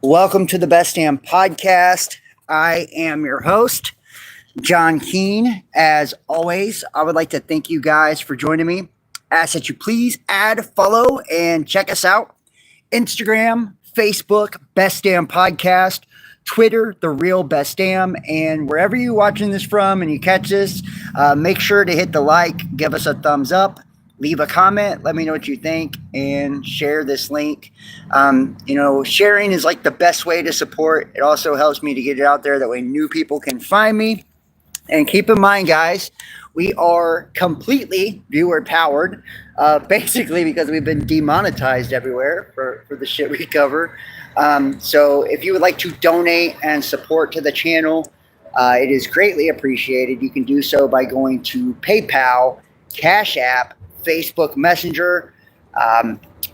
Welcome to the Best Damn Podcast. I am your host, John Keene. As always, I would like to thank you guys for joining me. Ask that you please add, follow, and check us out. Instagram, Facebook, Best Damn Podcast, Twitter, The Real Best Damn, and wherever you're watching this from and you catch this, make sure to hit the like, give us a thumbs up, leave a comment, let me know what you think, and share this link. Sharing is like the best way to support. It also helps me to get it out there. That way new people can find me. And keep in mind, guys, we are completely viewer powered, basically because we've been demonetized everywhere for the shit we cover. So if you would like to donate and support to the channel, it is greatly appreciated. You can do so by going to PayPal, Cash App, Facebook Messenger,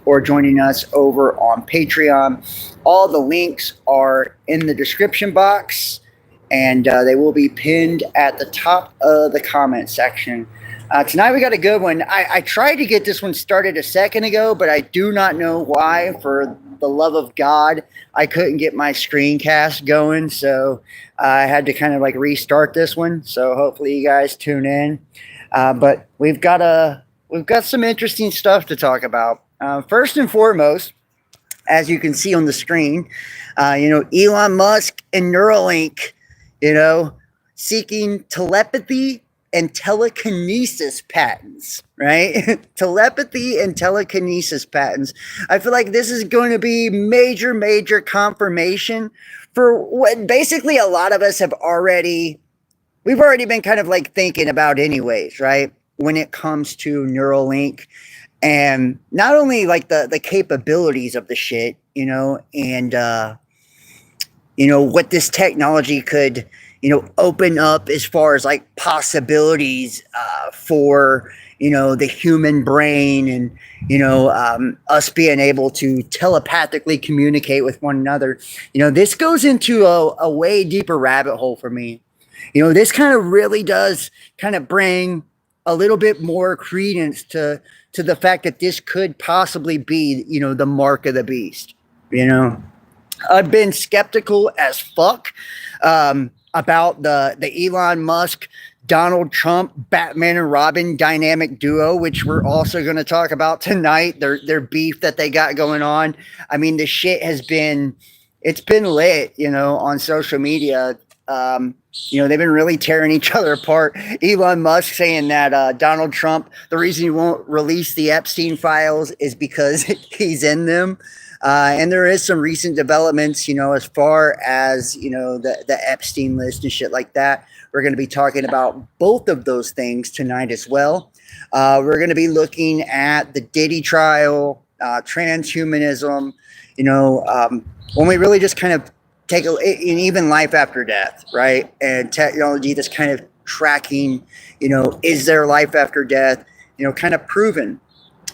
or joining us over on Patreon. All the links are in the description box, and they will be pinned at the top of the comment section. Tonight we got a good one. I tried to get this one started a second ago, but I do not know why. For the love of God, I couldn't get my screencast going, so I had to kind of like restart this one. So hopefully you guys tune in. But we've got some interesting stuff to talk about. First and foremost, as you can see on the screen, Elon Musk and Neuralink, seeking telepathy and telekinesis patents, right? Telepathy and telekinesis patents. I feel like this is going to be major confirmation for what basically a lot of us we've already been kind of like thinking about anyways, right? When it comes to Neuralink, and not only like the capabilities of the shit, and what this technology could, open up as far as like possibilities for, the human brain, and, us being able to telepathically communicate with one another. This goes into a way deeper rabbit hole for me. This kind of really does kind of bring a little bit more credence to the fact that this could possibly be, the mark of the beast. I've been skeptical as fuck about the Elon Musk, Donald Trump, Batman and Robin dynamic duo, which we're also going to talk about tonight. Their beef that they got going on. I mean, the shit it's been lit, on social media. They've been really tearing each other apart. Elon Musk saying that Donald Trump, the reason he won't release the Epstein files is because he's in them. And there is some recent developments, as far as, the Epstein list and shit like that. We're going to be talking about both of those things tonight as well. We're going to be looking at the Diddy trial, transhumanism, when we really just kind of take and even life after death, right? And technology that's kind of tracking, is there life after death? Kind of proven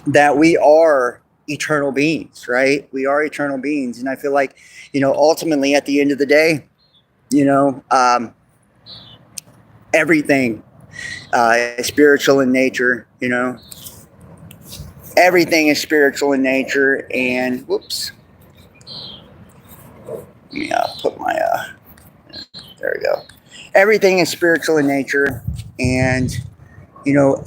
that we are eternal beings, right? We are eternal beings. And I feel like, ultimately at the end of the day, everything is spiritual in nature, everything is spiritual in nature. And whoops. Let me put my, there we go. Everything is spiritual in nature, and,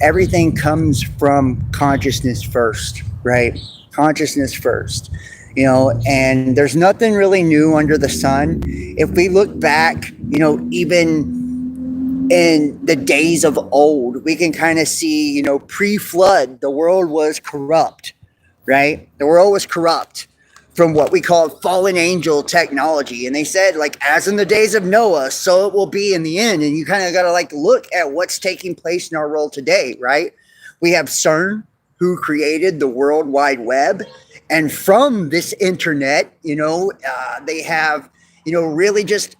everything comes from consciousness first, right? Consciousness first, and there's nothing really new under the sun. If we look back, even in the days of old, we can kind of see, pre-flood, the world was corrupt, right? The world was corrupt from what we call fallen angel technology. And they said, like, as in the days of Noah, so it will be in the end. And you kind of got to like look at what's taking place in our world today, right? We have CERN, who created the World Wide Web. And from this internet, they have, really just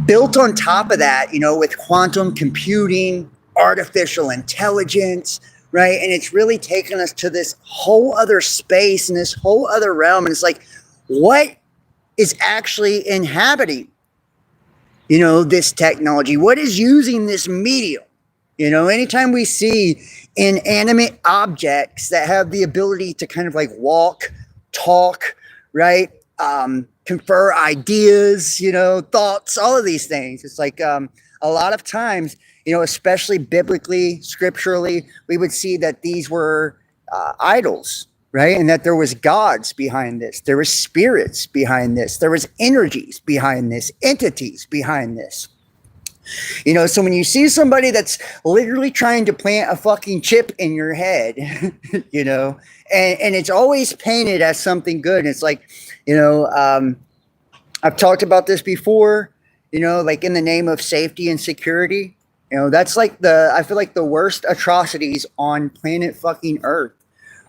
built on top of that, with quantum computing, artificial intelligence, right? And it's really taken us to this whole other space and this whole other realm. And it's like, what is actually inhabiting, this technology? What is using this medium? Anytime we see inanimate objects that have the ability to kind of like walk, talk, right? confer ideas, thoughts, all of these things. It's like a lot of times, especially biblically, scripturally, we would see that these were idols, right? And that there was gods behind this. There was spirits behind this. There was energies behind this, entities behind this. So when you see somebody that's literally trying to plant a fucking chip in your head, and it's always painted as something good. And it's like, I've talked about this before, like in the name of safety and security, that's like I feel like the worst atrocities on planet fucking Earth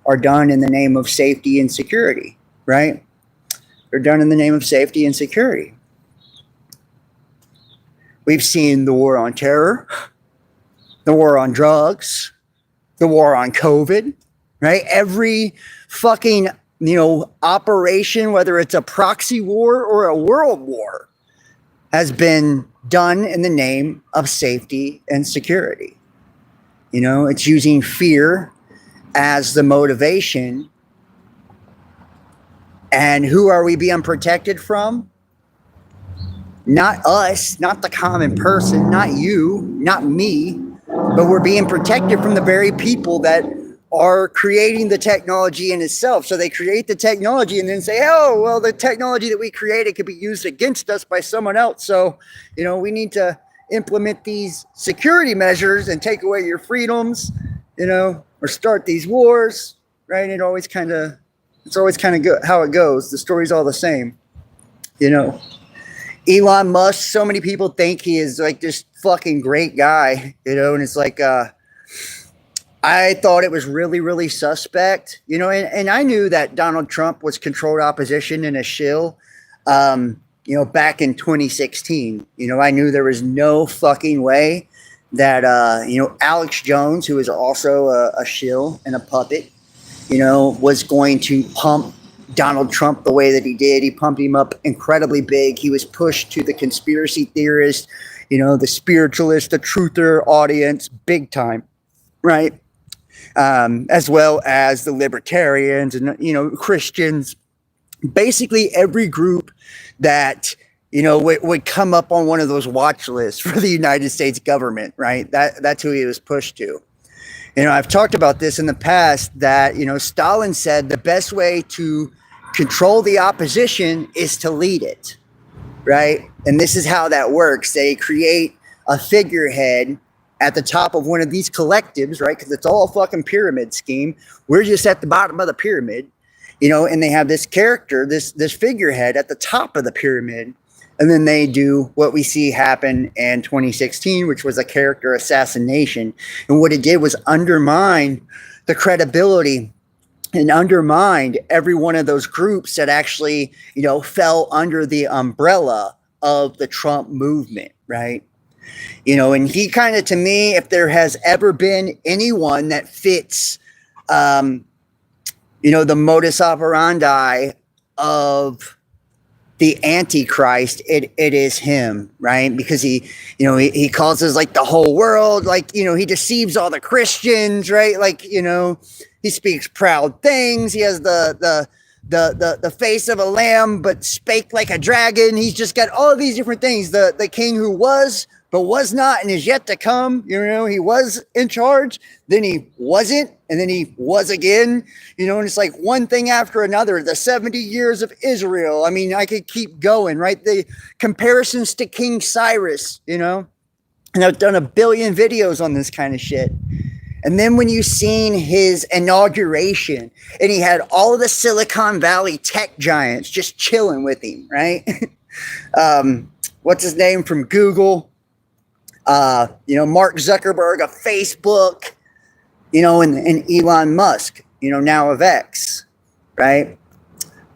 are done in the name of safety and security, right? They're done in the name of safety and security. We've seen the war on terror, the war on drugs, the war on COVID, right? Every fucking, operation, whether it's a proxy war or a world war, has been done in the name of safety and security. It's using fear as the motivation. And who are we being protected from? Not us, not the common person, not you, not me, but we're being protected from the very people that are creating the technology in itself. So they create the technology and then say, oh, well, the technology that we created could be used against us by someone else. So, we need to implement these security measures and take away your freedoms, or start these wars, right? It's always kind of good how it goes. The story's all the same, Elon Musk, so many people think he is like this fucking great guy, and it's like, I thought it was really, really suspect, and I knew that Donald Trump was controlled opposition and a shill, back in 2016. I knew there was no fucking way that, Alex Jones, who is also a shill and a puppet, was going to pump Donald Trump the way that he did. He pumped him up incredibly big. He was pushed to the conspiracy theorist, the spiritualist, the truther audience, big time, right? As well as the libertarians and, Christians, basically every group that, would come up on one of those watch lists for the United States government, right? That's who he was pushed to. I've talked about this in the past that, Stalin said the best way to control the opposition is to lead it, right? And this is how that works. They create a figurehead at the top of one of these collectives, right? Because it's all a fucking pyramid scheme. We're just at the bottom of the pyramid, and they have this character, this figurehead at the top of the pyramid. And then they do what we see happen in 2016, which was a character assassination. And what it did was undermine the credibility and undermined every one of those groups that actually, fell under the umbrella of the Trump movement, right? And he kind of, to me, if there has ever been anyone that fits, the modus operandi of the Antichrist, it is him, right? Because he causes like the whole world, like, he deceives all the Christians, right? Like, he speaks proud things. He has the face of a lamb, but spake like a dragon. He's just got all of these different things. The king who was, but was not, and is yet to come. He was in charge, then he wasn't, and then he was again. And it's like one thing after another. The 70 years of Israel. I mean, I could keep going, right? The comparisons to King Cyrus, and I've done a billion videos on this kind of shit. And then when you seen his inauguration, and he had all of the Silicon Valley tech giants just chilling with him, right? What's his name from Google? Mark Zuckerberg of Facebook, and Elon Musk, now of X, right?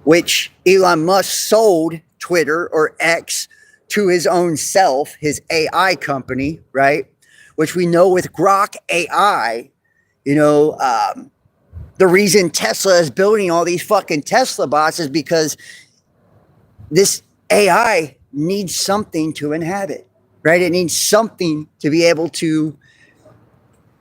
Which Elon Musk sold Twitter or X to his own self, his AI company, right? Which we know with Grok AI, the reason Tesla is building all these fucking Tesla bots is because this AI needs something to inhabit, right? It needs something to be able to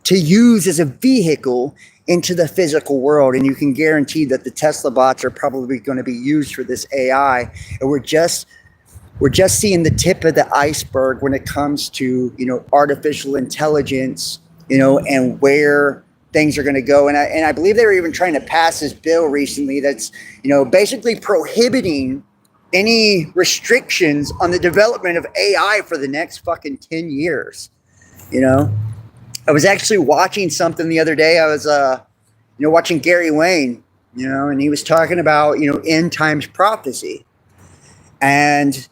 use as a vehicle into the physical world, and you can guarantee that the Tesla bots are probably going to be used for this AI. And we're just seeing the tip of the iceberg when it comes to, artificial intelligence, and where things are going to go. And I believe they were even trying to pass this bill recently that's, basically prohibiting any restrictions on the development of AI for the next fucking 10 years. I was actually watching something the other day. I was, watching Gary Wayne, and he was talking about, end times prophecy and,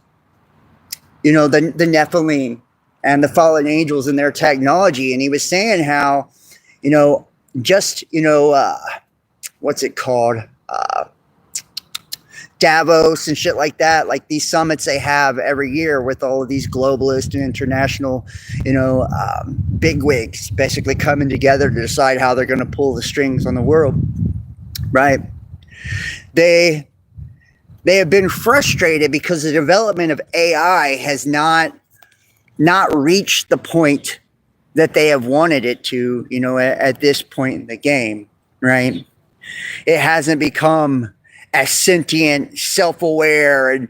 the Nephilim and the fallen angels and their technology. And he was saying how, what's it called? Davos and shit like that, like these summits they have every year with all of these globalist and international, bigwigs basically coming together to decide how they're going to pull the strings on the world, right? They have been frustrated because the development of AI has not reached the point that they have wanted it to, at this point in the game, right? It hasn't become as sentient, self-aware, and,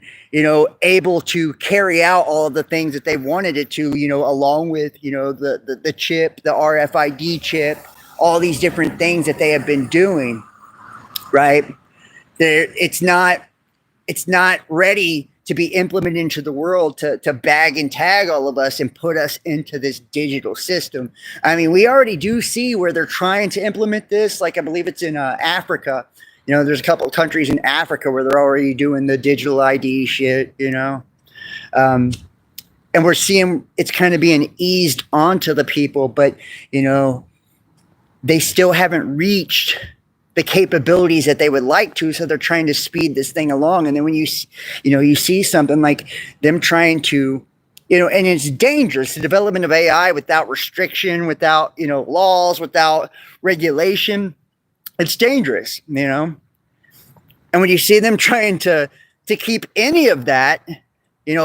able to carry out all of the things that they wanted it to, along with, the chip, the RFID chip, all these different things that they have been doing, right? It's not ready to be implemented into the world to bag and tag all of us and put us into this digital system. I mean, we already do see where they're trying to implement this. Like, I believe it's in Africa. There's a couple of countries in Africa where they're already doing the digital ID shit, and we're seeing it's kind of being eased onto the people, but, they still haven't reached the capabilities that they would like to. So they're trying to speed this thing along. And then when you see something like them trying to, and it's dangerous, the development of AI without restriction, without, laws, without regulation. It's dangerous, And when you see them trying to keep any of that,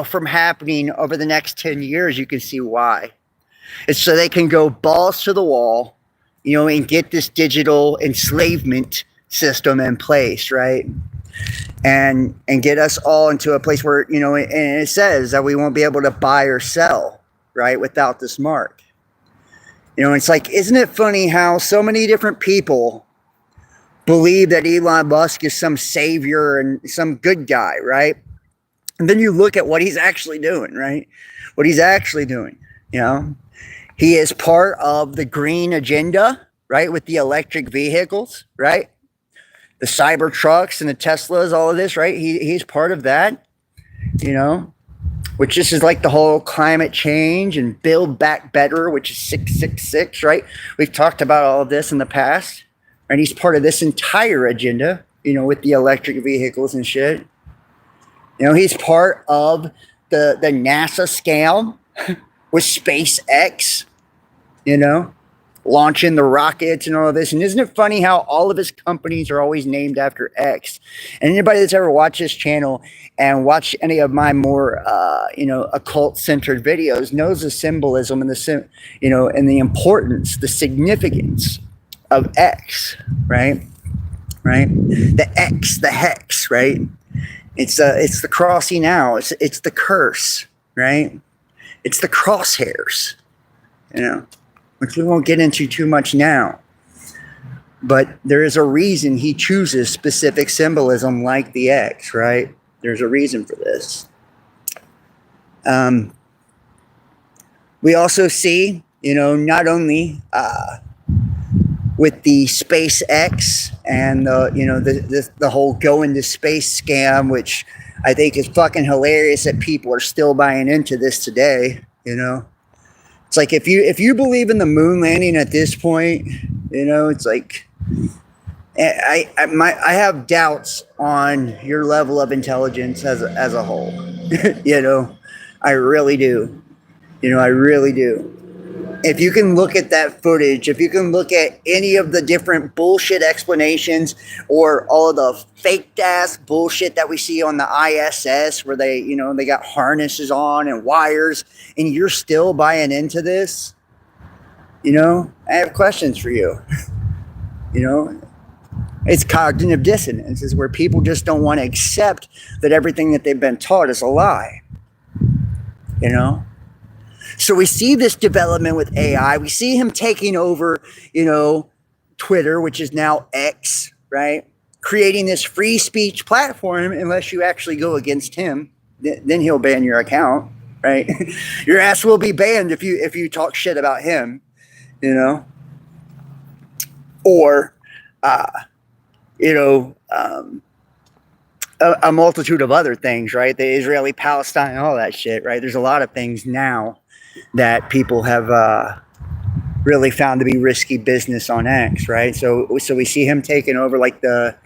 from happening over the next 10 years, you can see why. It's so they can go balls to the wall, and get this digital enslavement system in place, right? And get us all into a place where, and it says that we won't be able to buy or sell, right, without this mark. It's like, isn't it funny how so many different people believe that Elon Musk is some savior and some good guy, right? And then you look at what he's actually doing, right? What he's actually doing, He is part of the green agenda, right? With the electric vehicles, right? The cyber trucks and the Teslas, all of this, right? He's part of that, which this is like the whole climate change and build back better, which is 666, right? We've talked about all of this in the past. And he's part of this entire agenda, with the electric vehicles and shit. He's part of the NASA scam with SpaceX, launching the rockets and all of this. And isn't it funny how all of his companies are always named after X? And anybody that's ever watched this channel and watched any of my more, occult-centered videos knows the symbolism and and the importance, the significance of X, right? The X, the hex, right? It's the crossing out. It's the curse, right? It's the crosshairs, which we won't get into too much now. But there is a reason he chooses specific symbolism like the X, right? There's a reason for this. We also see, not only with the SpaceX and the whole going to space scam, which I think is fucking hilarious that people are still buying into this today. It's like if you believe in the moon landing at this point, it's like I have doubts on your level of intelligence as a whole. I really do. I really do. If you can look at that footage, if you can look at any of the different bullshit explanations or all of the fake ass bullshit that we see on the ISS where they got harnesses on and wires, and you're still buying into this, I have questions for you. You know, it's cognitive dissonance, is where people just don't want to accept that everything that they've been taught is a lie. You know? So we see this development with AI. We see him taking over, Twitter, which is now X, right? Creating this free speech platform. Unless you actually go against him, then he'll ban your account, right? Your ass will be banned if you talk shit about him, or a multitude of other things, right? The Israeli Palestine, all that shit, right? There's a lot of things now that people have really found to be risky business on X, right? So we see him taking over like the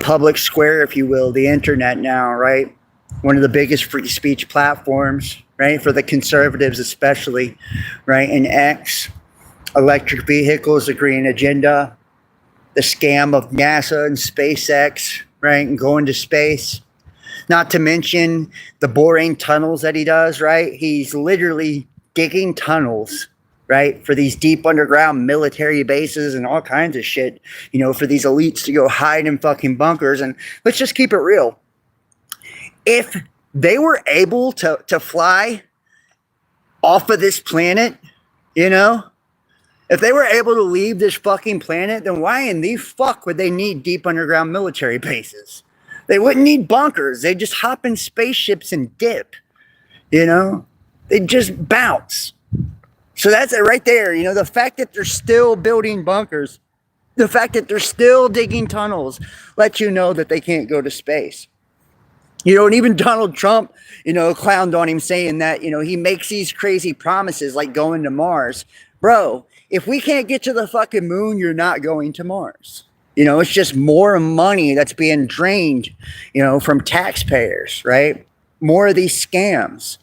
public square, if you will, the internet now, right? One of the biggest free speech platforms, right? For the conservatives especially, right? And X, electric vehicles, the green agenda, the scam of NASA and SpaceX, right? And going to space. Not to mention the boring tunnels that he does, right? He's literally digging tunnels, right? For these deep underground military bases and all kinds of shit, for these elites to go hide in fucking bunkers. And let's just keep it real. If they were able to fly off of this planet, if they were able to leave this fucking planet, then why in the fuck would they need deep underground military bases? They wouldn't need bunkers. They'd just hop in spaceships and dip, They'd just bounce. So that's it right there. The fact that they're still building bunkers, the fact that they're still digging tunnels lets you know that they can't go to space. And even Donald Trump, clowned on him saying that, he makes these crazy promises like going to Mars. Bro, if we can't get to the fucking moon, you're not going to Mars. It's just more money that's being drained, from taxpayers, right? More of these scams.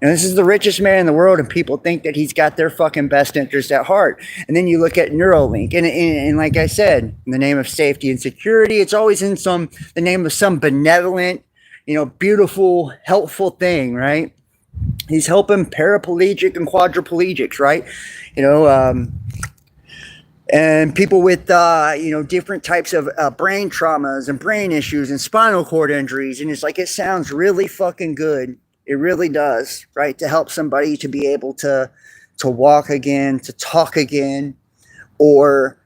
And this is the richest man in the world, and people think that he's got their fucking best interest at heart. And then you look at Neuralink, and like I said, in the name of safety and security, it's always in the name of some benevolent, beautiful, helpful thing, right? He's helping paraplegic and quadriplegics, right? And people with, different types of brain traumas and brain issues and spinal cord injuries. And it's like, it sounds really fucking good. It really does, right? To help somebody to be able to walk again, to talk again, or,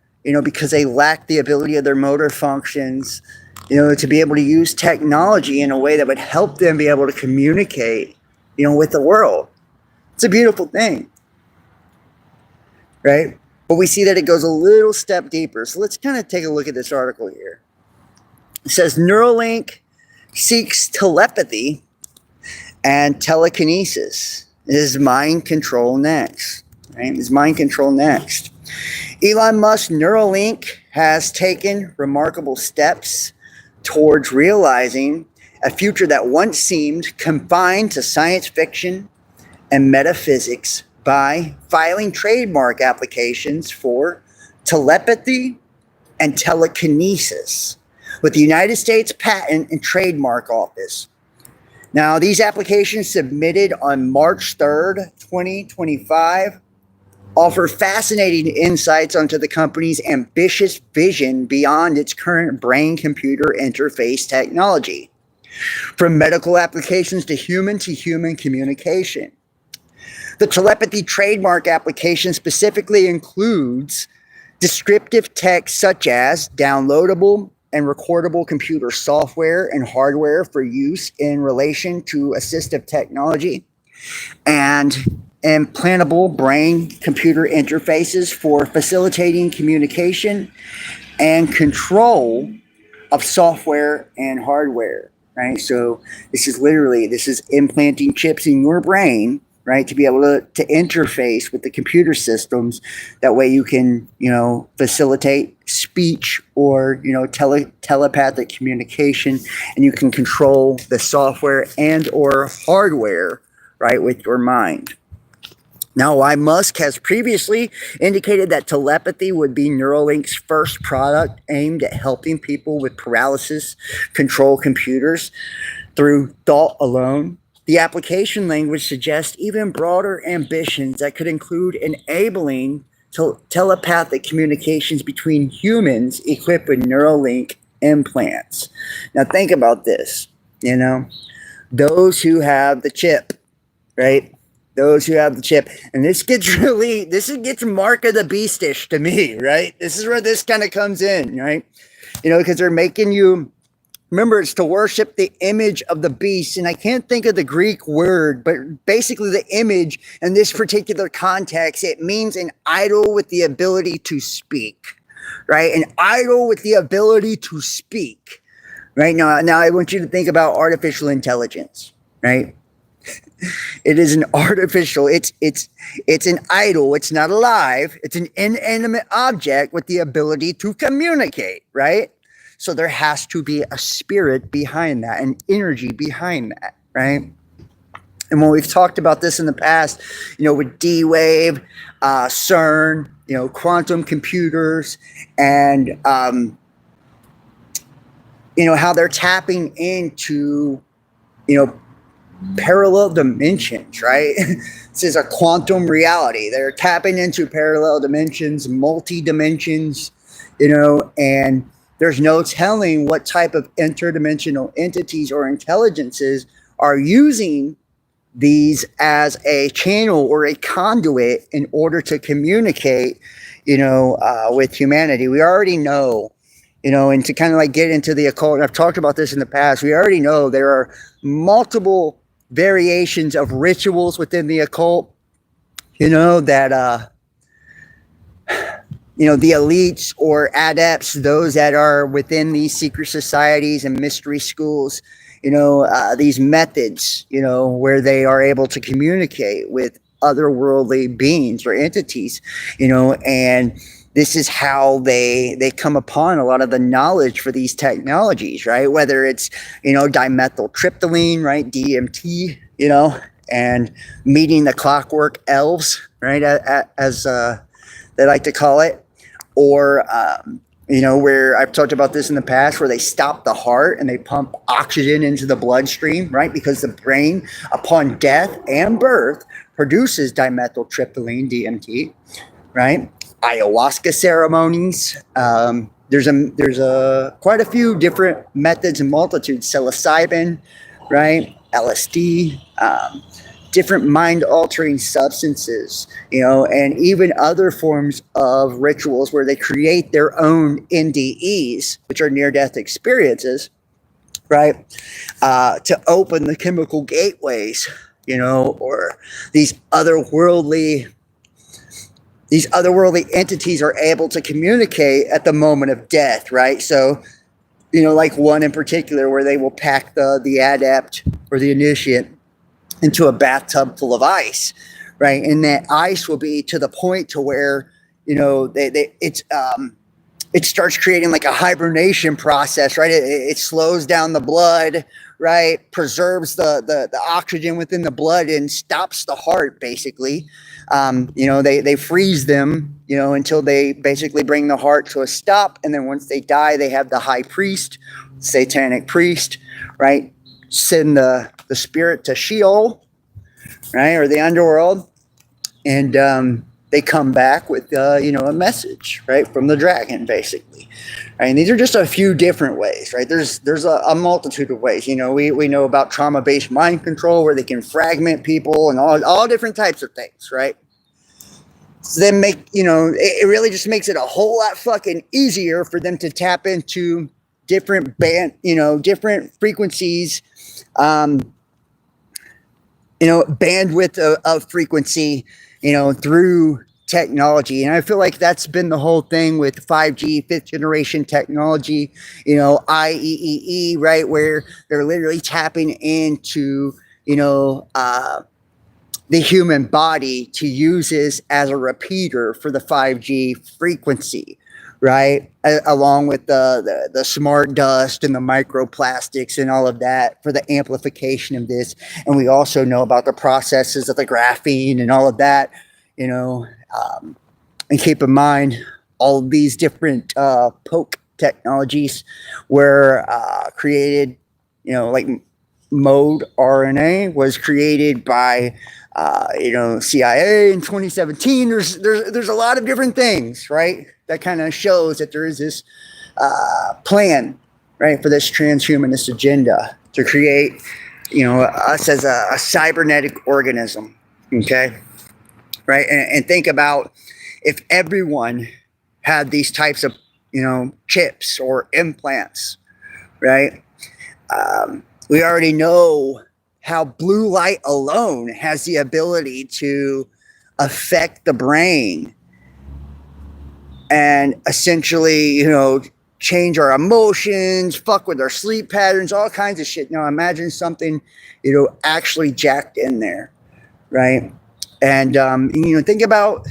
because they lack the ability of their motor functions, to be able to use technology in a way that would help them be able to communicate, with the world. It's a beautiful thing, right? But we see that it goes a little step deeper. So let's kind of take a look at this article here. It says Neuralink seeks telepathy and telekinesis. Is mind control next? Right? Is mind control next? Elon Musk's Neuralink has taken remarkable steps towards realizing a future that once seemed confined to science fiction and metaphysics by filing trademark applications for telepathy and telekinesis with the United States Patent and Trademark Office. Now, these applications submitted on March 3rd, 2025, offer fascinating insights onto the company's ambitious vision beyond its current brain-computer interface technology, from medical applications to human communication. The telepathy trademark application specifically includes descriptive text such as downloadable and recordable computer software and hardware for use in relation to assistive technology, and implantable brain-computer interfaces for facilitating communication and control of software and hardware, right? So this is implanting chips in your brain, right, to be able to interface with the computer systems. That way you can, facilitate speech or, telepathic communication, and you can control the software and or hardware, right, with your mind. Now, while Musk has previously indicated that telepathy would be Neuralink's first product aimed at helping people with paralysis control computers through thought alone, the application language suggests even broader ambitions that could include enabling telepathic communications between humans equipped with Neuralink implants. Now think about this, those who have the chip, right? Those who have the chip. And this gets mark of the beastish to me, right? This is where this kind of comes in, right? Because they're making you, remember, it's to worship the image of the beast. And I can't think of the Greek word, but basically the image in this particular context, it means an idol with the ability to speak, right? An idol with the ability to speak, right? Now I want you to think about artificial intelligence, right? It is an artificial, it's an idol. It's not alive. It's an inanimate object with the ability to communicate, right? So there has to be a spirit behind that, an energy behind that, right? And when we've talked about this in the past, with D-Wave, CERN, quantum computers, and, how they're tapping into, parallel dimensions, right? This is a quantum reality. They're tapping into parallel dimensions, multi-dimensions, and there's no telling what type of interdimensional entities or intelligences are using these as a channel or a conduit in order to communicate, with humanity. We already know, and to kind of like get into the occult, and I've talked about this in the past, we already know there are multiple variations of rituals within the occult, that, the elites or adepts, those that are within these secret societies and mystery schools, these methods, where they are able to communicate with otherworldly beings or entities, and this is how they come upon a lot of the knowledge for these technologies, right? Whether it's, dimethyltryptamine, right? DMT, and meeting the clockwork elves, right? As they like to call it. Or, where I've talked about this in the past, where they stop the heart and they pump oxygen into the bloodstream, right? Because the brain, upon death and birth, produces dimethyltryptamine, DMT, right? Ayahuasca ceremonies. There's quite a few different methods and multitudes. Psilocybin, right? LSD, different mind-altering substances, and even other forms of rituals where they create their own NDEs, which are near-death experiences, right? To open the chemical gateways, or these otherworldly entities are able to communicate at the moment of death, right? So, like one in particular where they will pack the adept or the initiate into a bathtub full of ice, right? And that ice will be to the point to where, it starts creating like a hibernation process, right? It slows down the blood, right? Preserves the oxygen within the blood and stops the heart, basically. They freeze them, until they basically bring the heart to a stop. And then once they die, they have the high priest, satanic priest, right? Send the spirit to Sheol, right? Or the underworld. And they come back with, a message, right? From the dragon, basically. Right? And these are just a few different ways, right? There's a multitude of ways. We know about trauma-based mind control where they can fragment people and all different types of things, right? So then it really just makes it a whole lot fucking easier for them to tap into different different frequencies, bandwidth of frequency, through technology. And I feel like that's been the whole thing with 5G, fifth generation technology, IEEE, right? Where they're literally tapping into, the human body to use this as a repeater for the 5G frequency, right? Along with the smart dust and the microplastics and all of that for the amplification of this. And we also know about the processes of the graphene and all of that, and keep in mind all of these different poke technologies were created, like mode RNA was created by CIA in 2017. There's a lot of different things, right? That kind of shows that there is this plan, right, for this transhumanist agenda to create, us as a cybernetic organism. Okay, right, and think about if everyone had these types of chips or implants, right? We already know how blue light alone has the ability to affect the brain and essentially, change our emotions, fuck with our sleep patterns, all kinds of shit. Now imagine something, actually jacked in there, right? And, think about,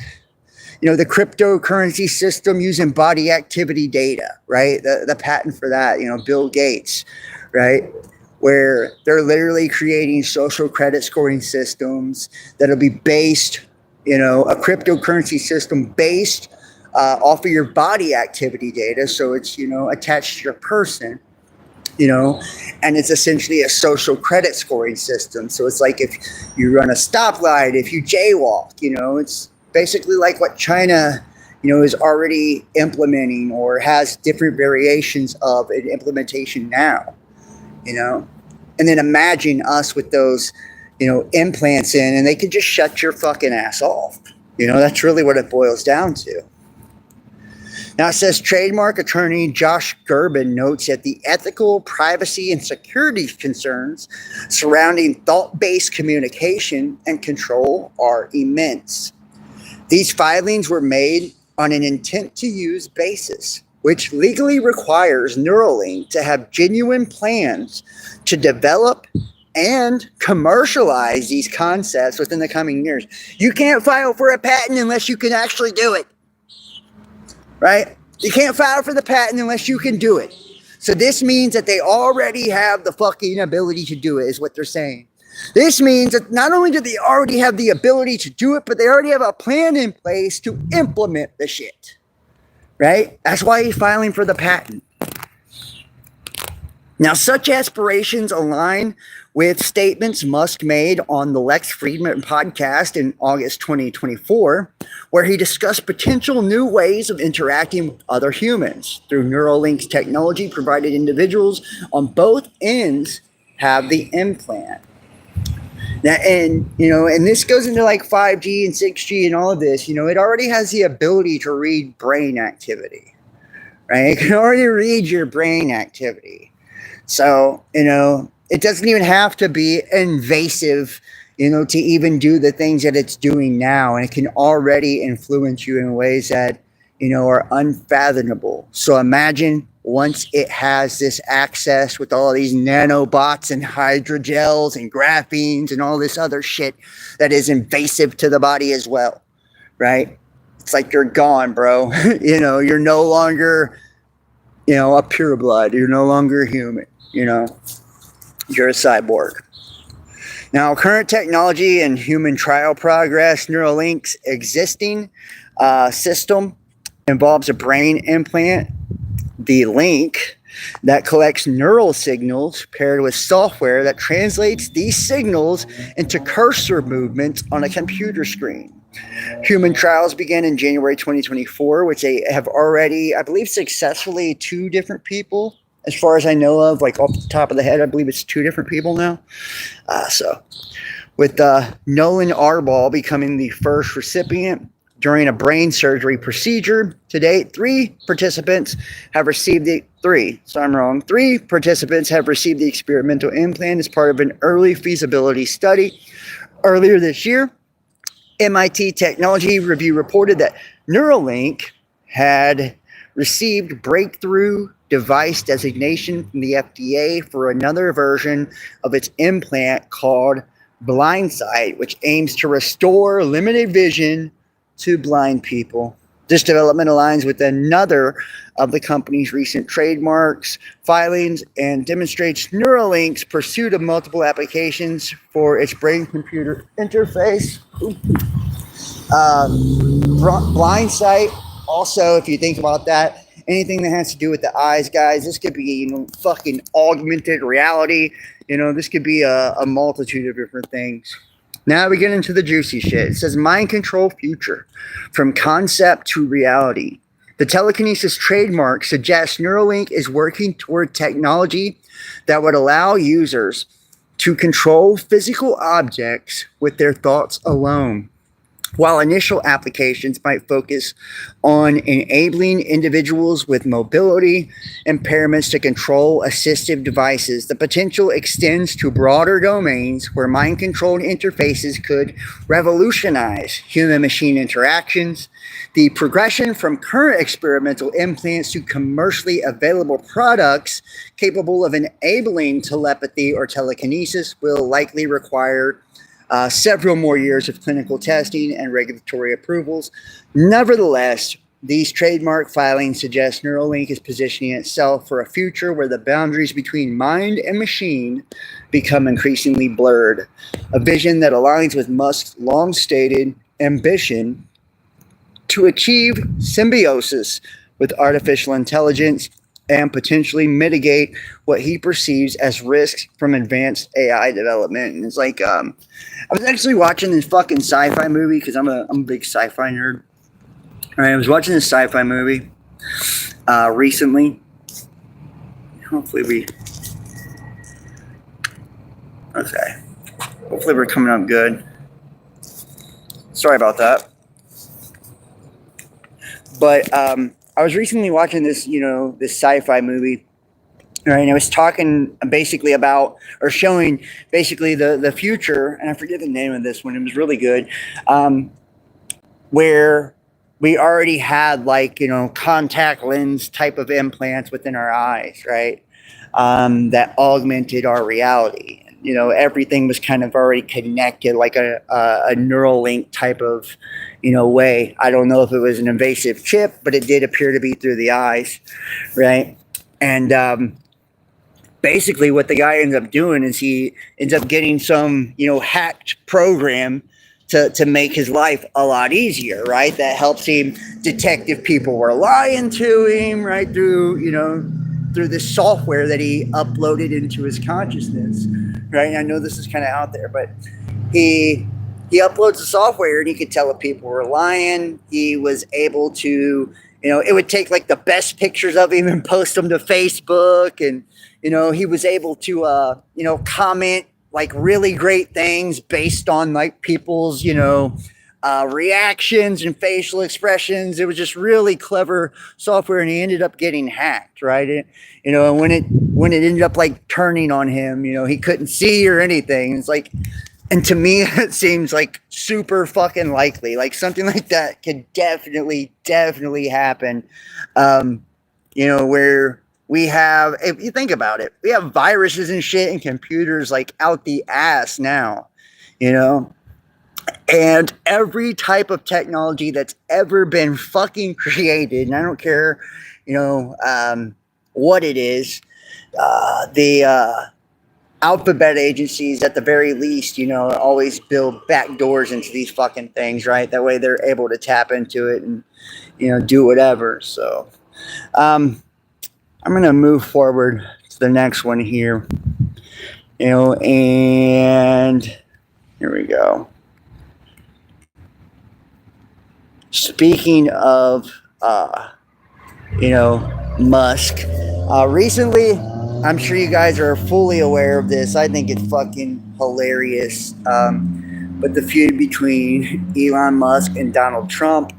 the cryptocurrency system using body activity data, right? The patent for that, Bill Gates, right? Where they're literally creating social credit scoring systems that'll be based, a cryptocurrency system based off of your body activity data. So it's, attached to your person, and it's essentially a social credit scoring system. So it's like if you run a stoplight, if you jaywalk, it's basically like what China, is already implementing or has different variations of an implementation now. And then imagine us with those, implants in, and they could just shut your fucking ass off. That's really what it boils down to. Now it says trademark attorney Josh Gerben notes that the ethical, privacy, and security concerns surrounding thought-based communication and control are immense. These filings were made on an intent-to-use basis, which legally requires Neuralink to have genuine plans to develop and commercialize these concepts within the coming years. You can't file for a patent unless you can actually do it, right? You can't file for the patent unless you can do it. So this means that they already have the fucking ability to do it, is what they're saying. This means that not only do they already have the ability to do it, but they already have a plan in place to implement the shit. Right? That's why he's filing for the patent. Now, such aspirations align with statements Musk made on the Lex Fridman podcast in August 2024, where he discussed potential new ways of interacting with other humans through Neuralink's technology, provided individuals on both ends have the implant. Now, and this goes into like 5G and 6G and all of this, it already has the ability to read brain activity, right? It can already read your brain activity. So, it doesn't even have to be invasive, to even do the things that it's doing now. And it can already influence you in ways that, are unfathomable. So imagine once it has this access with all these nanobots and hydrogels and graphenes and all this other shit that is invasive to the body as well, right? It's like you're gone, bro. You're no longer, a pureblood. You're no longer human, You're a cyborg. Now, current technology and human trial progress, Neuralink's existing system involves a brain implant, the link, that collects neural signals paired with software that translates these signals into cursor movements on a computer screen. Human trials began in January 2024, which they have already, I believe, successfully 2 different people, as far as I know of, like off the top of the head, I believe it's 2 different people now. So with Nolan Arbol becoming the first recipient during a brain surgery procedure. To date, 3 participants have received the 3 participants have received the experimental implant as part of an early feasibility study. Earlier this year, MIT Technology Review reported that Neuralink had received breakthrough device designation from the FDA for another version of its implant called Blindsight, which aims to restore limited vision to blind people. This development aligns with another of the company's recent trademarks filings and demonstrates Neuralink's pursuit of multiple applications for its brain-computer interface. Blindsight, also, if you think about that, anything that has to do with the eyes, guys, this could be, fucking augmented reality. This could be a multitude of different things. Now we get into the juicy shit. It says mind control future from concept to reality. The telekinesis trademark suggests Neuralink is working toward technology that would allow users to control physical objects with their thoughts alone. While initial applications might focus on enabling individuals with mobility impairments to control assistive devices, the potential extends to broader domains where mind-controlled interfaces could revolutionize human-machine interactions. The progression from current experimental implants to commercially available products capable of enabling telepathy or telekinesis will likely require several more years of clinical testing and regulatory approvals. Nevertheless, these trademark filings suggest Neuralink is positioning itself for a future where the boundaries between mind and machine become increasingly blurred. A vision that aligns with Musk's long-stated ambition to achieve symbiosis with artificial intelligence and potentially mitigate what he perceives as risks from advanced AI development. And it's like, I was actually watching this fucking sci-fi movie because I'm a big sci-fi nerd. All right, I was watching this sci-fi movie recently. Hopefully we're coming up good. Sorry about that. But I was recently watching this, this sci-fi movie, right? And it was talking basically about, or showing basically the future, and I forget the name of this one. It was really good, where we already had contact lens type of implants within our eyes, right? That augmented our reality. Everything was kind of already connected, like a neural link type of way. I don't know if it was an invasive chip, but it did appear to be through the eyes, right? And basically what the guy ends up doing is he ends up getting some hacked program to make his life a lot easier, right? That helps him detect if people were lying to him, right? Through this software that he uploaded into his consciousness, right? And I know this is kind of out there, but he uploads the software and he could tell if people were lying. He was able to, it would take like the best pictures of him and post them to Facebook. And, he was able to, comment like really great things based on like people's, reactions and facial expressions. It was just really clever software, and he ended up getting hacked, right? And when it ended up like turning on him, he couldn't see or anything. It's like, and to me, it seems like super fucking likely. Like something like that could definitely happen. Where we have, if you think about it, we have viruses and shit in computers like out the ass now, and every type of technology that's ever been fucking created, and I don't care, what it is, the alphabet agencies at the very least, always build back doors into these fucking things, right? That way they're able to tap into it and, do whatever. So, I'm going to move forward to the next one here, and here we go. Speaking of, Musk, recently, I'm sure you guys are fully aware of this. I think it's fucking hilarious. But the feud between Elon Musk and Donald Trump,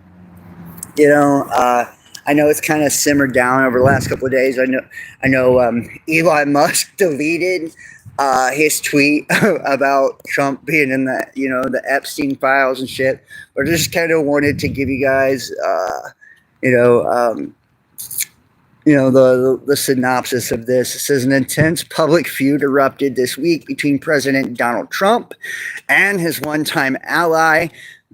I know it's kind of simmered down over the last couple of days. I know Elon Musk deleted his tweet about Trump being in the Epstein files and shit. But I just kind of wanted to give you guys, the synopsis of this. It says an intense public feud erupted this week between President Donald Trump and his one-time ally,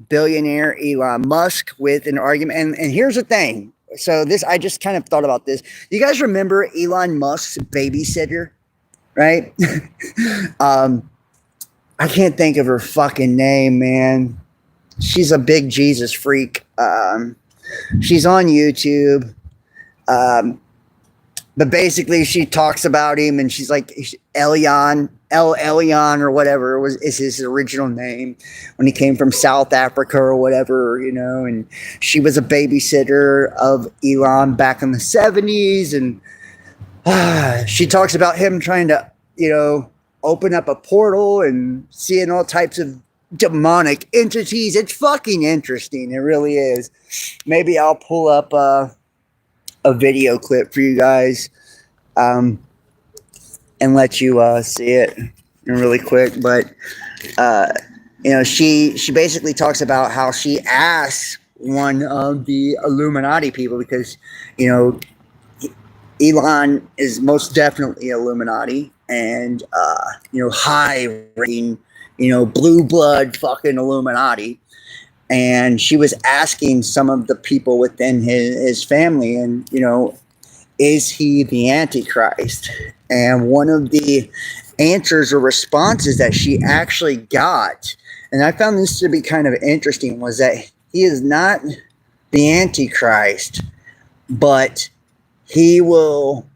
billionaire Elon Musk, with an argument. And here's the thing. So I just kind of thought about this. You guys remember Elon Musk's babysitter, right? I can't think of her fucking name, man. She's a big Jesus freak. She's on YouTube. but basically she talks about him and she's like Elion or whatever is his original name when he came from South Africa or whatever, and she was a babysitter of Elon back in the 70s. And she talks about him trying to, open up a portal and seeing all types of demonic entities. It's fucking interesting. It really is. Maybe I'll pull up a video clip for you guys and let you see it really quick. But she basically talks about how she asked one of the Illuminati people, because Elon is most definitely Illuminati, and high ranking, blue blood fucking Illuminati. And she was asking some of the people within his family, and is he the Antichrist? And one of the answers or responses that she actually got, and I found this to be kind of interesting, was that he is not the Antichrist, but he will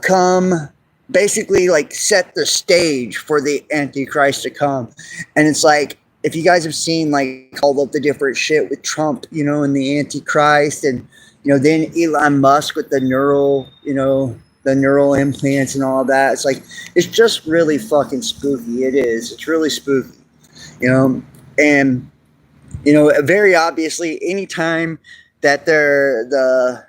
come, basically like set the stage for the Antichrist to come. And it's like, if you guys have seen like all of the different shit with Trump, and the Antichrist, and then Elon Musk with the neural implants and all that, it's like, it's just really fucking spooky. It is. It's really spooky, and very obviously, anytime that the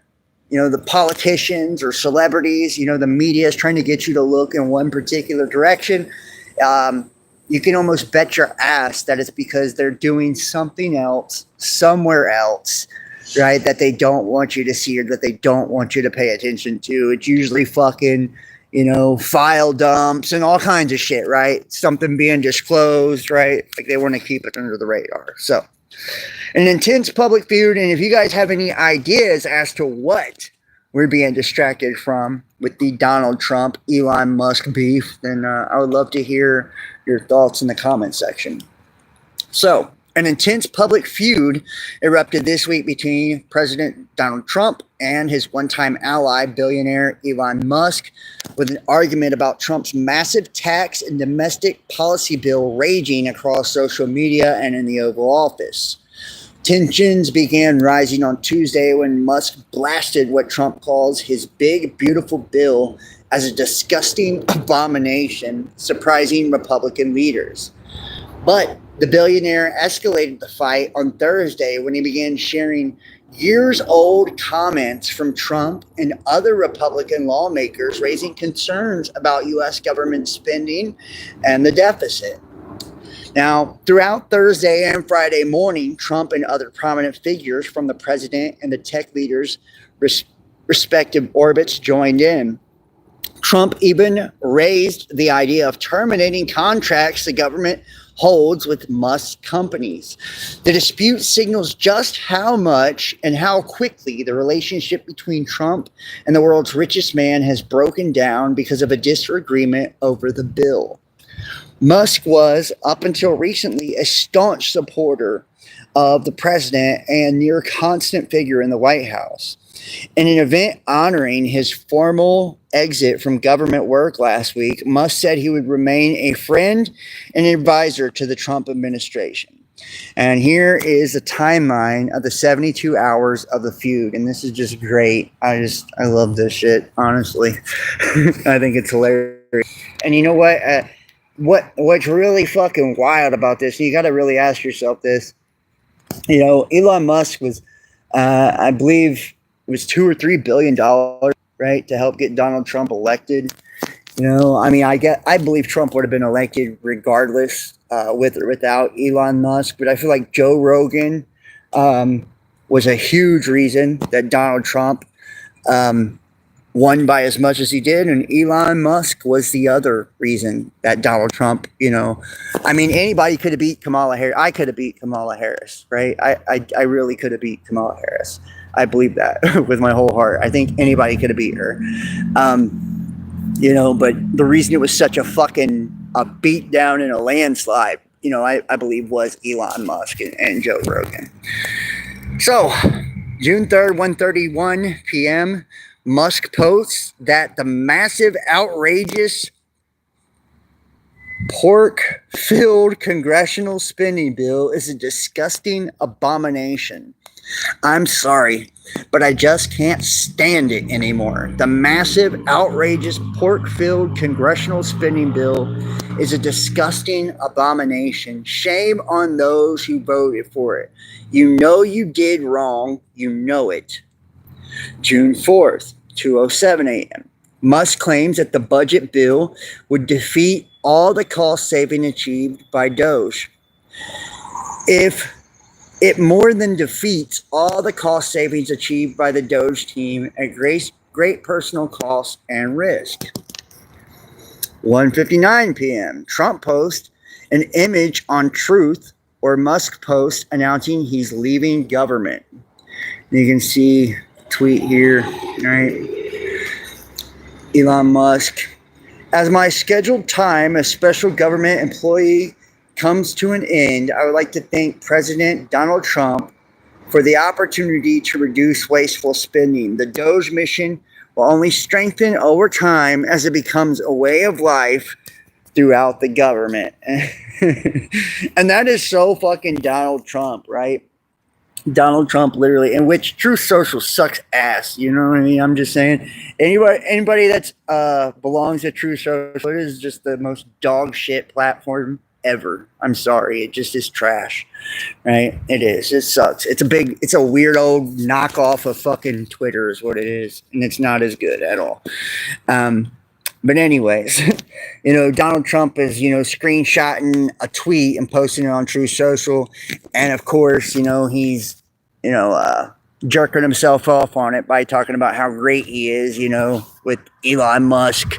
politicians or celebrities, the media is trying to get you to look in one particular direction, you can almost bet your ass that it's because they're doing something else somewhere else, right, that they don't want you to see or that they don't want you to pay attention to. It's usually fucking, file dumps and all kinds of shit, right? Something being disclosed, right? Like they want to keep it under the radar. So, an intense public feud. And if you guys have any ideas as to what we're being distracted from with the Donald Trump, Elon Musk beef, then I would love to hear your thoughts in the comment section. So, an intense public feud erupted this week between President Donald Trump and his one-time ally, billionaire Elon Musk, with an argument about Trump's massive tax and domestic policy bill raging across social media and in the Oval Office. Tensions began rising on Tuesday when Musk blasted what Trump calls his big, beautiful bill as a disgusting abomination, surprising Republican leaders. But the billionaire escalated the fight on Thursday when he began sharing years-old comments from Trump and other Republican lawmakers raising concerns about U.S. government spending and the deficit. Now, throughout Thursday and Friday morning, Trump and other prominent figures from the president and the tech leaders' respective orbits joined in. Trump even raised the idea of terminating contracts the government holds with Musk companies. The dispute signals just how much and how quickly the relationship between Trump and the world's richest man has broken down because of a disagreement over the bill. Musk was, up until recently, a staunch supporter of the president and near constant figure in the White House. In an event honoring his formal exit from government work last week, Musk said he would remain a friend and advisor to the Trump administration. And here is a timeline of the 72 hours of the feud. And this is just great. I love this shit, honestly. I think it's hilarious. And you know what? What's really fucking wild about this, and you got to really ask yourself this, Elon Musk was, I believe it was $2 or $3 billion, right, to help get Donald Trump elected. I believe Trump would have been elected regardless, with or without Elon Musk. But I feel like Joe Rogan was a huge reason that Donald Trump won by as much as he did, and Elon Musk was the other reason that Donald Trump, anybody could have beat Kamala Harris. I could have beat Kamala Harris, right? I really could have beat Kamala Harris. I believe that with my whole heart. I think anybody could have beat her. But the reason it was such a beat down and a landslide, I believe was Elon Musk and Joe Rogan. So, June 3rd, 1:31 p.m., Musk posts that the massive, outrageous pork-filled congressional spending bill is a disgusting abomination. I'm sorry, but I just can't stand it anymore. The massive, outrageous, pork-filled congressional spending bill is a disgusting abomination. Shame on those who voted for it. You know you did wrong. You know it. June 4th, 2:07 a.m. Musk claims that the budget bill would defeat all the cost saving achieved by Doge. If it more than defeats all the cost savings achieved by the Doge team at great personal cost and risk. 1:59 p.m. Trump posts an image on Truth, or Musk post announcing he's leaving government. You can see tweet here, right? Elon Musk. As my scheduled time as special government employee comes to an end, I would like to thank President Donald Trump for the opportunity to reduce wasteful spending. The Doge mission will only strengthen over time as it becomes a way of life throughout the government. And that is so fucking Donald Trump, right? Donald Trump literally, in which Truth Social sucks ass. You know what I mean? I'm just saying, anybody that's belongs to Truth Social, it is just the most dog shit platform ever. I'm sorry, it just is trash, right? It is. It sucks. It's a weird old knockoff of fucking Twitter, is what it is, and it's not as good at all. But anyways, Donald Trump is, screenshotting a tweet and posting it on Truth Social. And of course, he's, jerking himself off on it by talking about how great he is, with Elon Musk,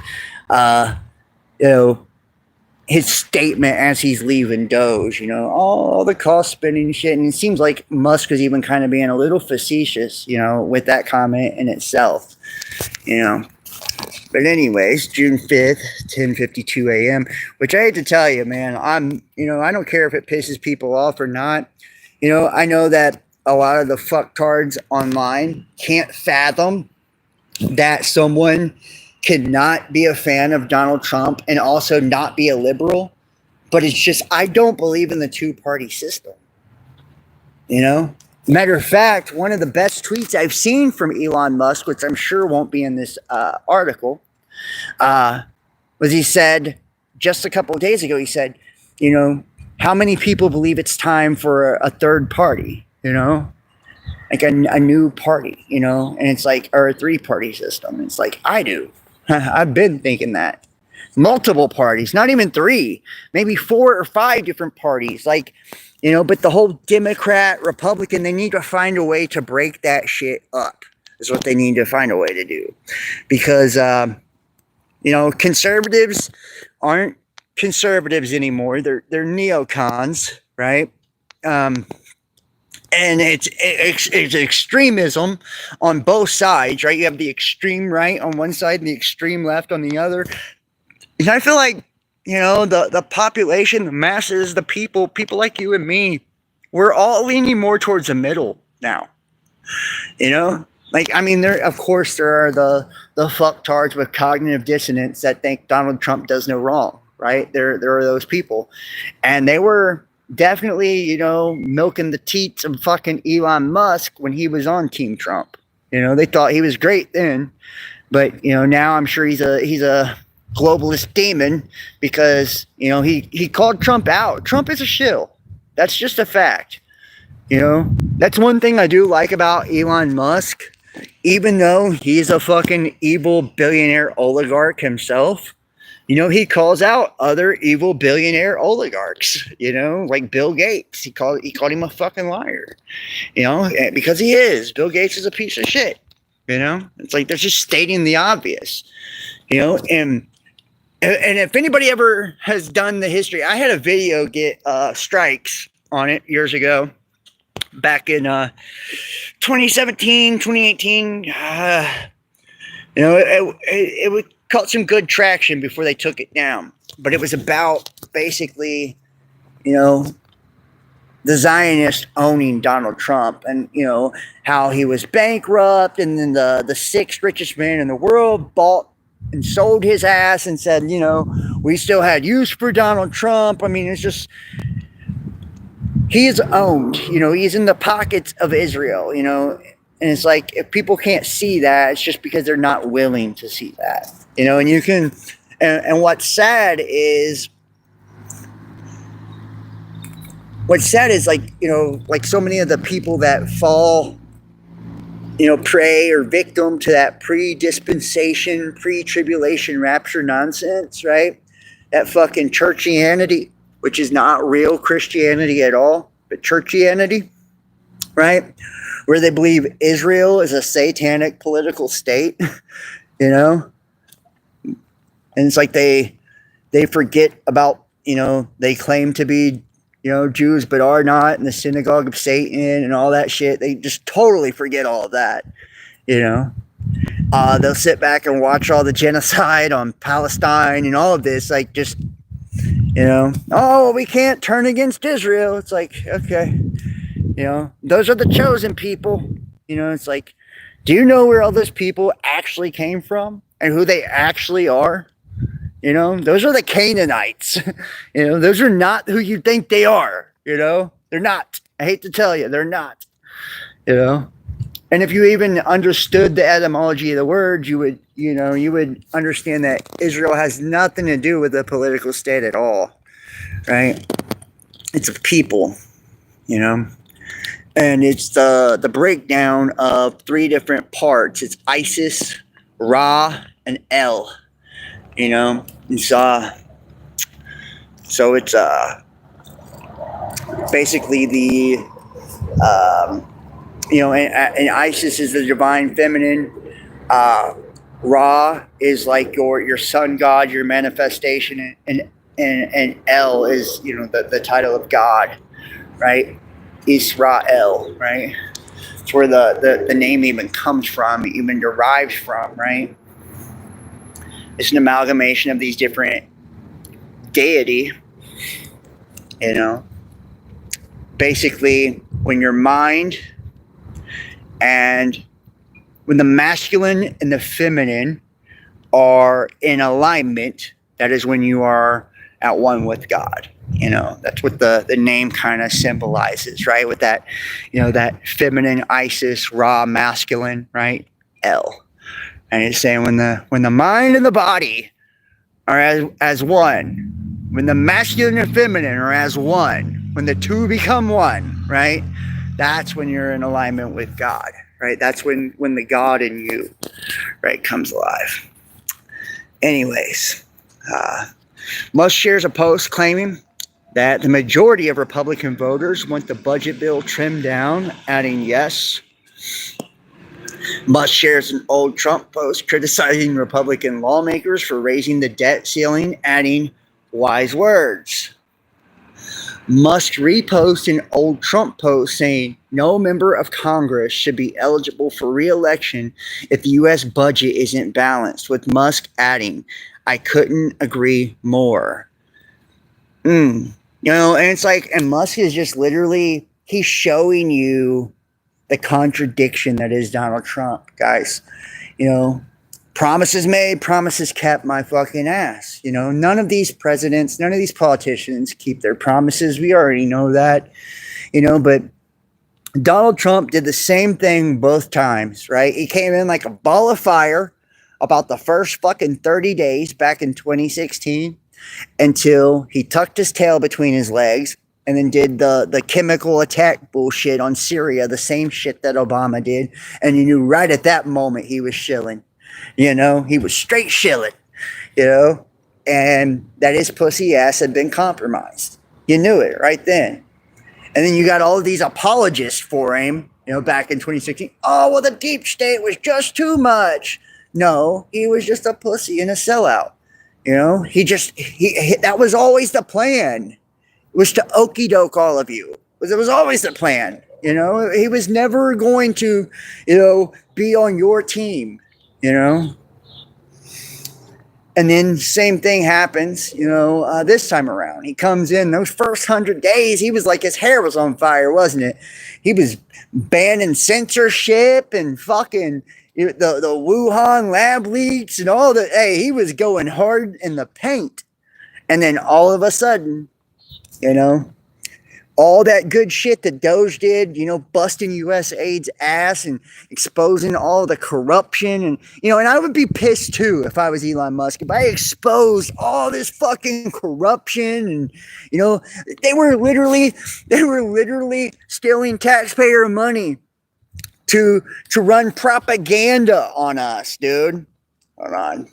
his statement as he's leaving Doge, all the cost spending shit. And it seems like Musk is even kind of being a little facetious, with that comment in itself, But anyways, June 5th, 10:52 a.m., which I hate to tell you, man, I don't care if it pisses people off or not. I know that a lot of the fucktards online can't fathom that someone could not be a fan of Donald Trump and also not be a liberal. But it's just, I don't believe in the two-party system. Matter of fact, one of the best tweets I've seen from Elon Musk, which I'm sure won't be in this article, was he said just a couple of days ago, he said, how many people believe it's time for a third party, like a new party, and it's like, or a three-party system. It's like, I do. I've been thinking that. Multiple parties, not even three, maybe 4 or 5 different parties, like, but the whole Democrat, Republican, they need to find a way to break that shit up, is what they need to find a way to do. Because, conservatives aren't conservatives anymore. They're neocons, right? And it's extremism on both sides, right? You have the extreme right on one side and the extreme left on the other. And I feel like, the population, the masses, the people like you and me, we're all leaning more towards the middle now. Of course there are the fucktards with cognitive dissonance that think Donald Trump does no wrong, right? There are those people. And they were definitely, milking the teats of fucking Elon Musk when he was on Team Trump. They thought he was great then. But, now I'm sure he's a globalist demon because, he called Trump out. Trump is a shill. That's just a fact. That's one thing I do like about Elon Musk. Even though he's a fucking evil billionaire oligarch himself, he calls out other evil billionaire oligarchs, like Bill Gates. He called him a fucking liar, because he is. Bill Gates is a piece of shit, It's like they're just stating the obvious, and if anybody ever has done the history, I had a video get strikes on it years ago, back in 2017, 2018. It caught some good traction before they took it down. But it was about basically, the Zionists owning Donald Trump, and how he was bankrupt, and then the sixth richest man in the world bought and sold his ass and said, we still had use for Donald Trump. I mean, it's just, he is owned. He's in the pockets of Israel. And it's like, if people can't see that, it's just because they're not willing to see that. And you can, and what's sad is like, like so many of the people that fall, prey or victim to that pre-dispensation, pre-tribulation rapture nonsense, right? That fucking churchianity, which is not real Christianity at all, but churchianity, right? Where they believe Israel is a satanic political state, And it's like they forget about, they claim to be, Jews, but are not, and the synagogue of Satan and all that shit. They just totally forget all of that, They'll sit back and watch all the genocide on Palestine and all of this, like, just, oh, we can't turn against Israel. It's like, okay, those are the chosen people. It's like, do you know where all those people actually came from and who they actually are? Those are the Canaanites. Those are not who you think they are. They're not. I hate to tell you, they're not. And if you even understood the etymology of the word, you would understand that Israel has nothing to do with the political state at all, right? It's a people, and it's the breakdown of three different parts. It's Isis, Ra, and El. It's so it's basically the and Isis is the divine feminine. Ra is like your sun god, your manifestation, and El is the title of God, right? Israel, right? It's where the name even comes from, even derives from, right? It's an amalgamation of these different deity, Basically, when your mind and when the masculine and the feminine are in alignment, that is when you are at one with God. That's what the name kind of symbolizes, right? With that, that feminine Isis, Ra, masculine, right? El. And it's saying when the mind and the body are as one, when the masculine and feminine are as one, when the two become one, right? That's when you're in alignment with God, right? That's when the God in you, right, comes alive. Anyways, Musk shares a post claiming that the majority of Republican voters want the budget bill trimmed down, adding yes. Musk shares an old Trump post criticizing Republican lawmakers for raising the debt ceiling, adding wise words. Musk reposts an old Trump post saying no member of Congress should be eligible for re-election if the U.S. budget isn't balanced, with Musk adding, I couldn't agree more. And it's like, and Musk is just literally, he's showing you the contradiction that is Donald Trump, guys. Promises made, promises kept, my fucking ass. None of these presidents, none of these politicians keep their promises. We already know that, but Donald Trump did the same thing both times, right? He came in like a ball of fire about the first fucking 30 days back in 2016 until he tucked his tail between his legs and then did the chemical attack bullshit on Syria, the same shit that Obama did. And you knew right at that moment he was shilling. He was straight shilling, and that his pussy ass had been compromised. You knew it right then. And then you got all of these apologists for him, back in 2016. Oh, well, the deep state was just too much. No, he was just a pussy and a sellout. That was always the plan. It was to okey doke all of you. It was always the plan. He was never going to, be on your team. And then same thing happens, this time around. He comes in those first 100 days. He was like his hair was on fire, wasn't it? He was banning censorship and fucking the Wuhan lab leaks and all the. Hey, he was going hard in the paint, and then all of a sudden, all that good shit that Doge did, busting USAID's ass and exposing all the corruption. And I would be pissed too if I was Elon Musk. If I exposed all this fucking corruption and, they were literally stealing taxpayer money to run propaganda on us, dude. Hold on.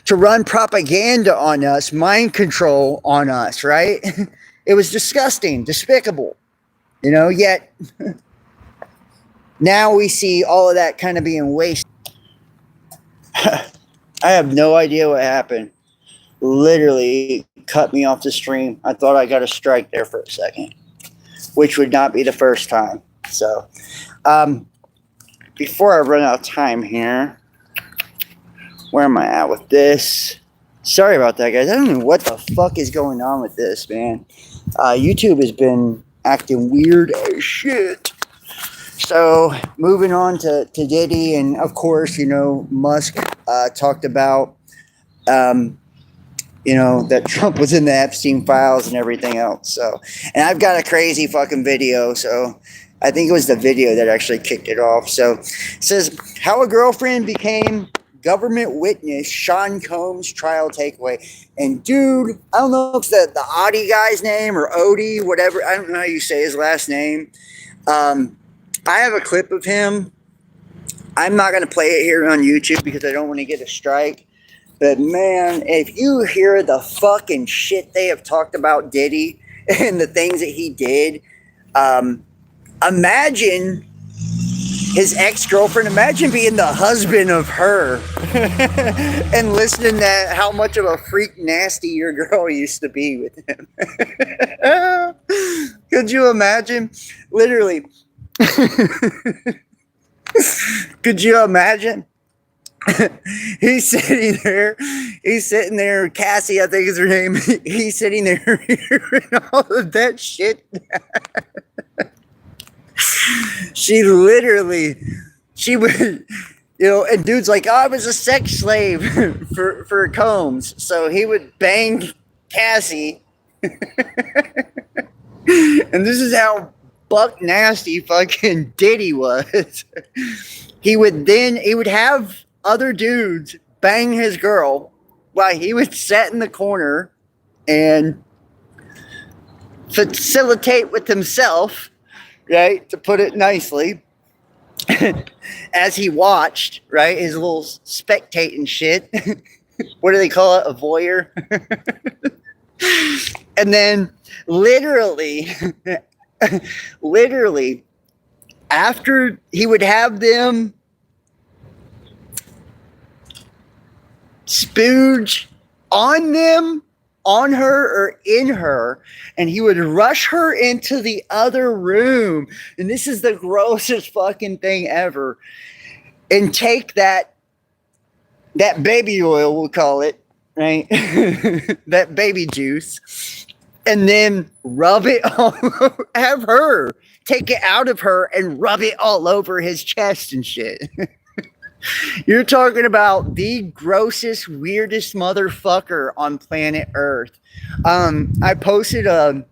To run propaganda on us, mind control on us, right? It was disgusting, despicable, yet now we see all of that kind of being wasted. I have no idea what happened. Literally cut me off the stream. I thought I got a strike there for a second, which would not be the first time. So, before I run out of time here, where am I at with this? Sorry about that, guys. I don't know what the fuck is going on with this, man. YouTube has been acting weird as shit. So, moving on to Diddy, and of course, Musk talked about, that Trump was in the Epstein files and everything else. So, and I've got a crazy fucking video. So, I think it was the video that actually kicked it off. So, it says, how a girlfriend became government witness, Sean Combs trial takeaway. And dude, I don't know if it's the Audi guy's name or Odie, whatever. I don't know how you say his last name. I have a clip of him. I'm not going to play it here on YouTube because I don't want to get a strike. But man, if you hear the fucking shit they have talked about Diddy and the things that he did, imagine his ex-girlfriend, imagine being the husband of her and listening to how much of a freak nasty your girl used to be with him. Could you imagine? Literally. Could you imagine? He's sitting there, Cassie, I think is her name. He's sitting there hearing all of that shit. She would, and dude's like, oh, I was a sex slave for Combs. So he would bang Cassie. And this is how buck nasty fucking Diddy was. He would have other dudes bang his girl while he would sit in the corner and facilitate with himself, right, to put it nicely, as he watched, right, his little spectating shit. What do they call it? A voyeur? And then literally, after he would have them spooge on them, on her or in her, and he would rush her into the other room, and this is the grossest fucking thing ever, and take that baby oil, we'll call it, right? That baby juice, and then rub it all over, have her take it out of her and rub it all over his chest and shit. You're talking about the grossest, weirdest motherfucker on planet Earth. I posted a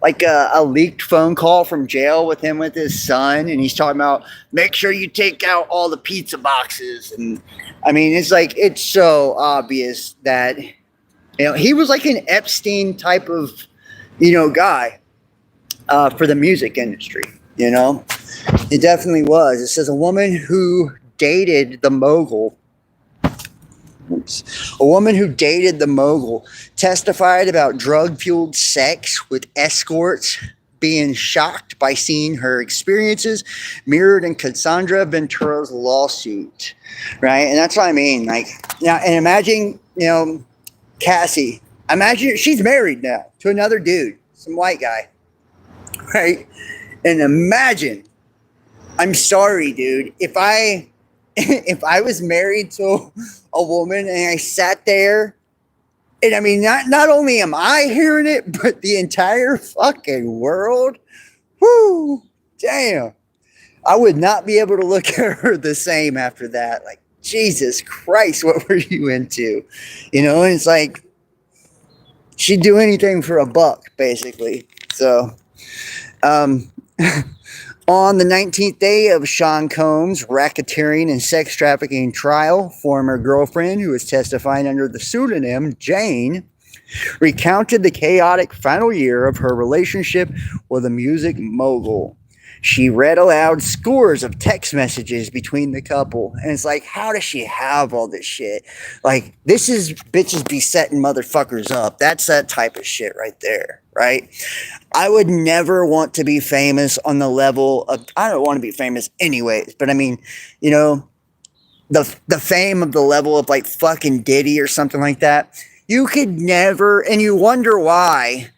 leaked phone call from jail with him with his son, and he's talking about make sure you take out all the pizza boxes. And I mean, it's so obvious that he was like an Epstein type of guy for the music industry. It definitely was. It says a woman who dated the mogul. A woman who dated the mogul testified about drug-fueled sex with escorts, being shocked by seeing her experiences mirrored in Cassandra Ventura's lawsuit. Right? And that's what I mean. Like, and imagine, Cassie. Imagine she's married now to another dude, some white guy. Right? And imagine, I'm sorry, dude, if I if I was married to a woman and I sat there, and I mean, not only am I hearing it, but the entire fucking world, whoo, damn. I would not be able to look at her the same after that. Like, Jesus Christ, what were you into? You know, and it's like, she'd do anything for a buck, basically. So, um, on the 19th day of Sean Combs' racketeering and sex trafficking trial, former girlfriend, who was testifying under the pseudonym Jane, recounted the chaotic final year of her relationship with a music mogul. She read aloud scores of text messages between the couple. And it's like, how does she have all this shit? Like, this is bitches be setting motherfuckers up. That's that type of shit right there, right? I would never want to be famous on the level of, I don't want to be famous anyways, but I mean, you know, the fame of the level of like fucking Diddy or something like that. You could never, and you wonder why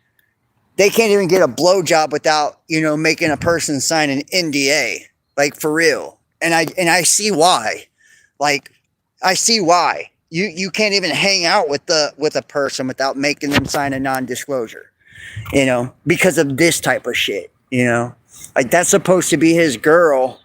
they can't even get a blowjob without, you know, making a person sign an NDA, like for real. And I see why. Like, I see why. You can't even hang out with a person without making them sign a non-disclosure, you know, because of this type of shit, you know. Like, that's supposed to be his girl,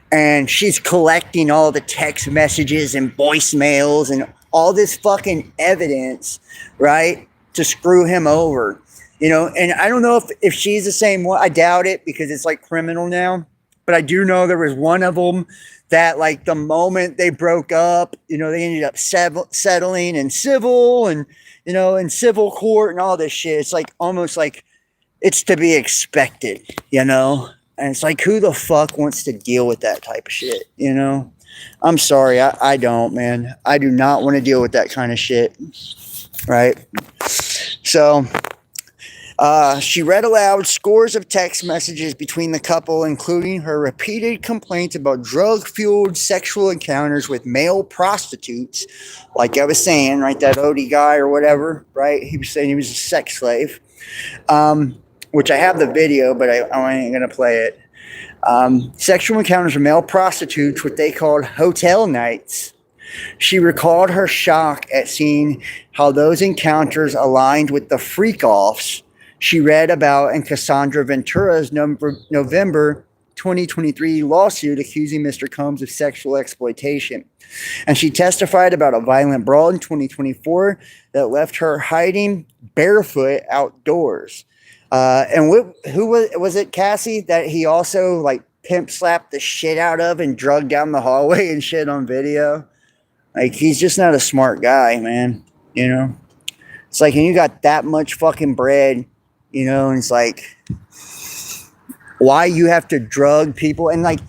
and she's collecting all the text messages and voicemails and all this fucking evidence, right, to screw him over. You know, and I don't know if she's the same one. I doubt it, because it's like criminal now. But I do know there was one of them that, like, the moment they broke up, you know, they ended up settling in civil and, you know, in civil court and all this shit. It's like almost like it's to be expected, you know? And it's like, who the fuck wants to deal with that type of shit, you know? I'm sorry. I don't, man. I do not want to deal with that kind of shit, right? So... she read aloud scores of text messages between the couple, including her repeated complaints about drug-fueled sexual encounters with male prostitutes. Like I was saying, right, that Odie guy or whatever, right? He was saying he was a sex slave, which I have the video, but I ain't going to play it. Sexual encounters with male prostitutes, what they called hotel nights. She recalled her shock at seeing how those encounters aligned with the freak-offs she read about in Cassandra Ventura's November 2023 lawsuit accusing Mr. Combs of sexual exploitation. And she testified about a violent brawl in 2024 that left her hiding barefoot outdoors. And who was it, Cassie, that he also like pimp slapped the shit out of and drugged down the hallway and shit on video? Like, he's just not a smart guy, man. You know? It's like, and you got that much fucking bread, you know, and it's like, why you have to drug people? And like,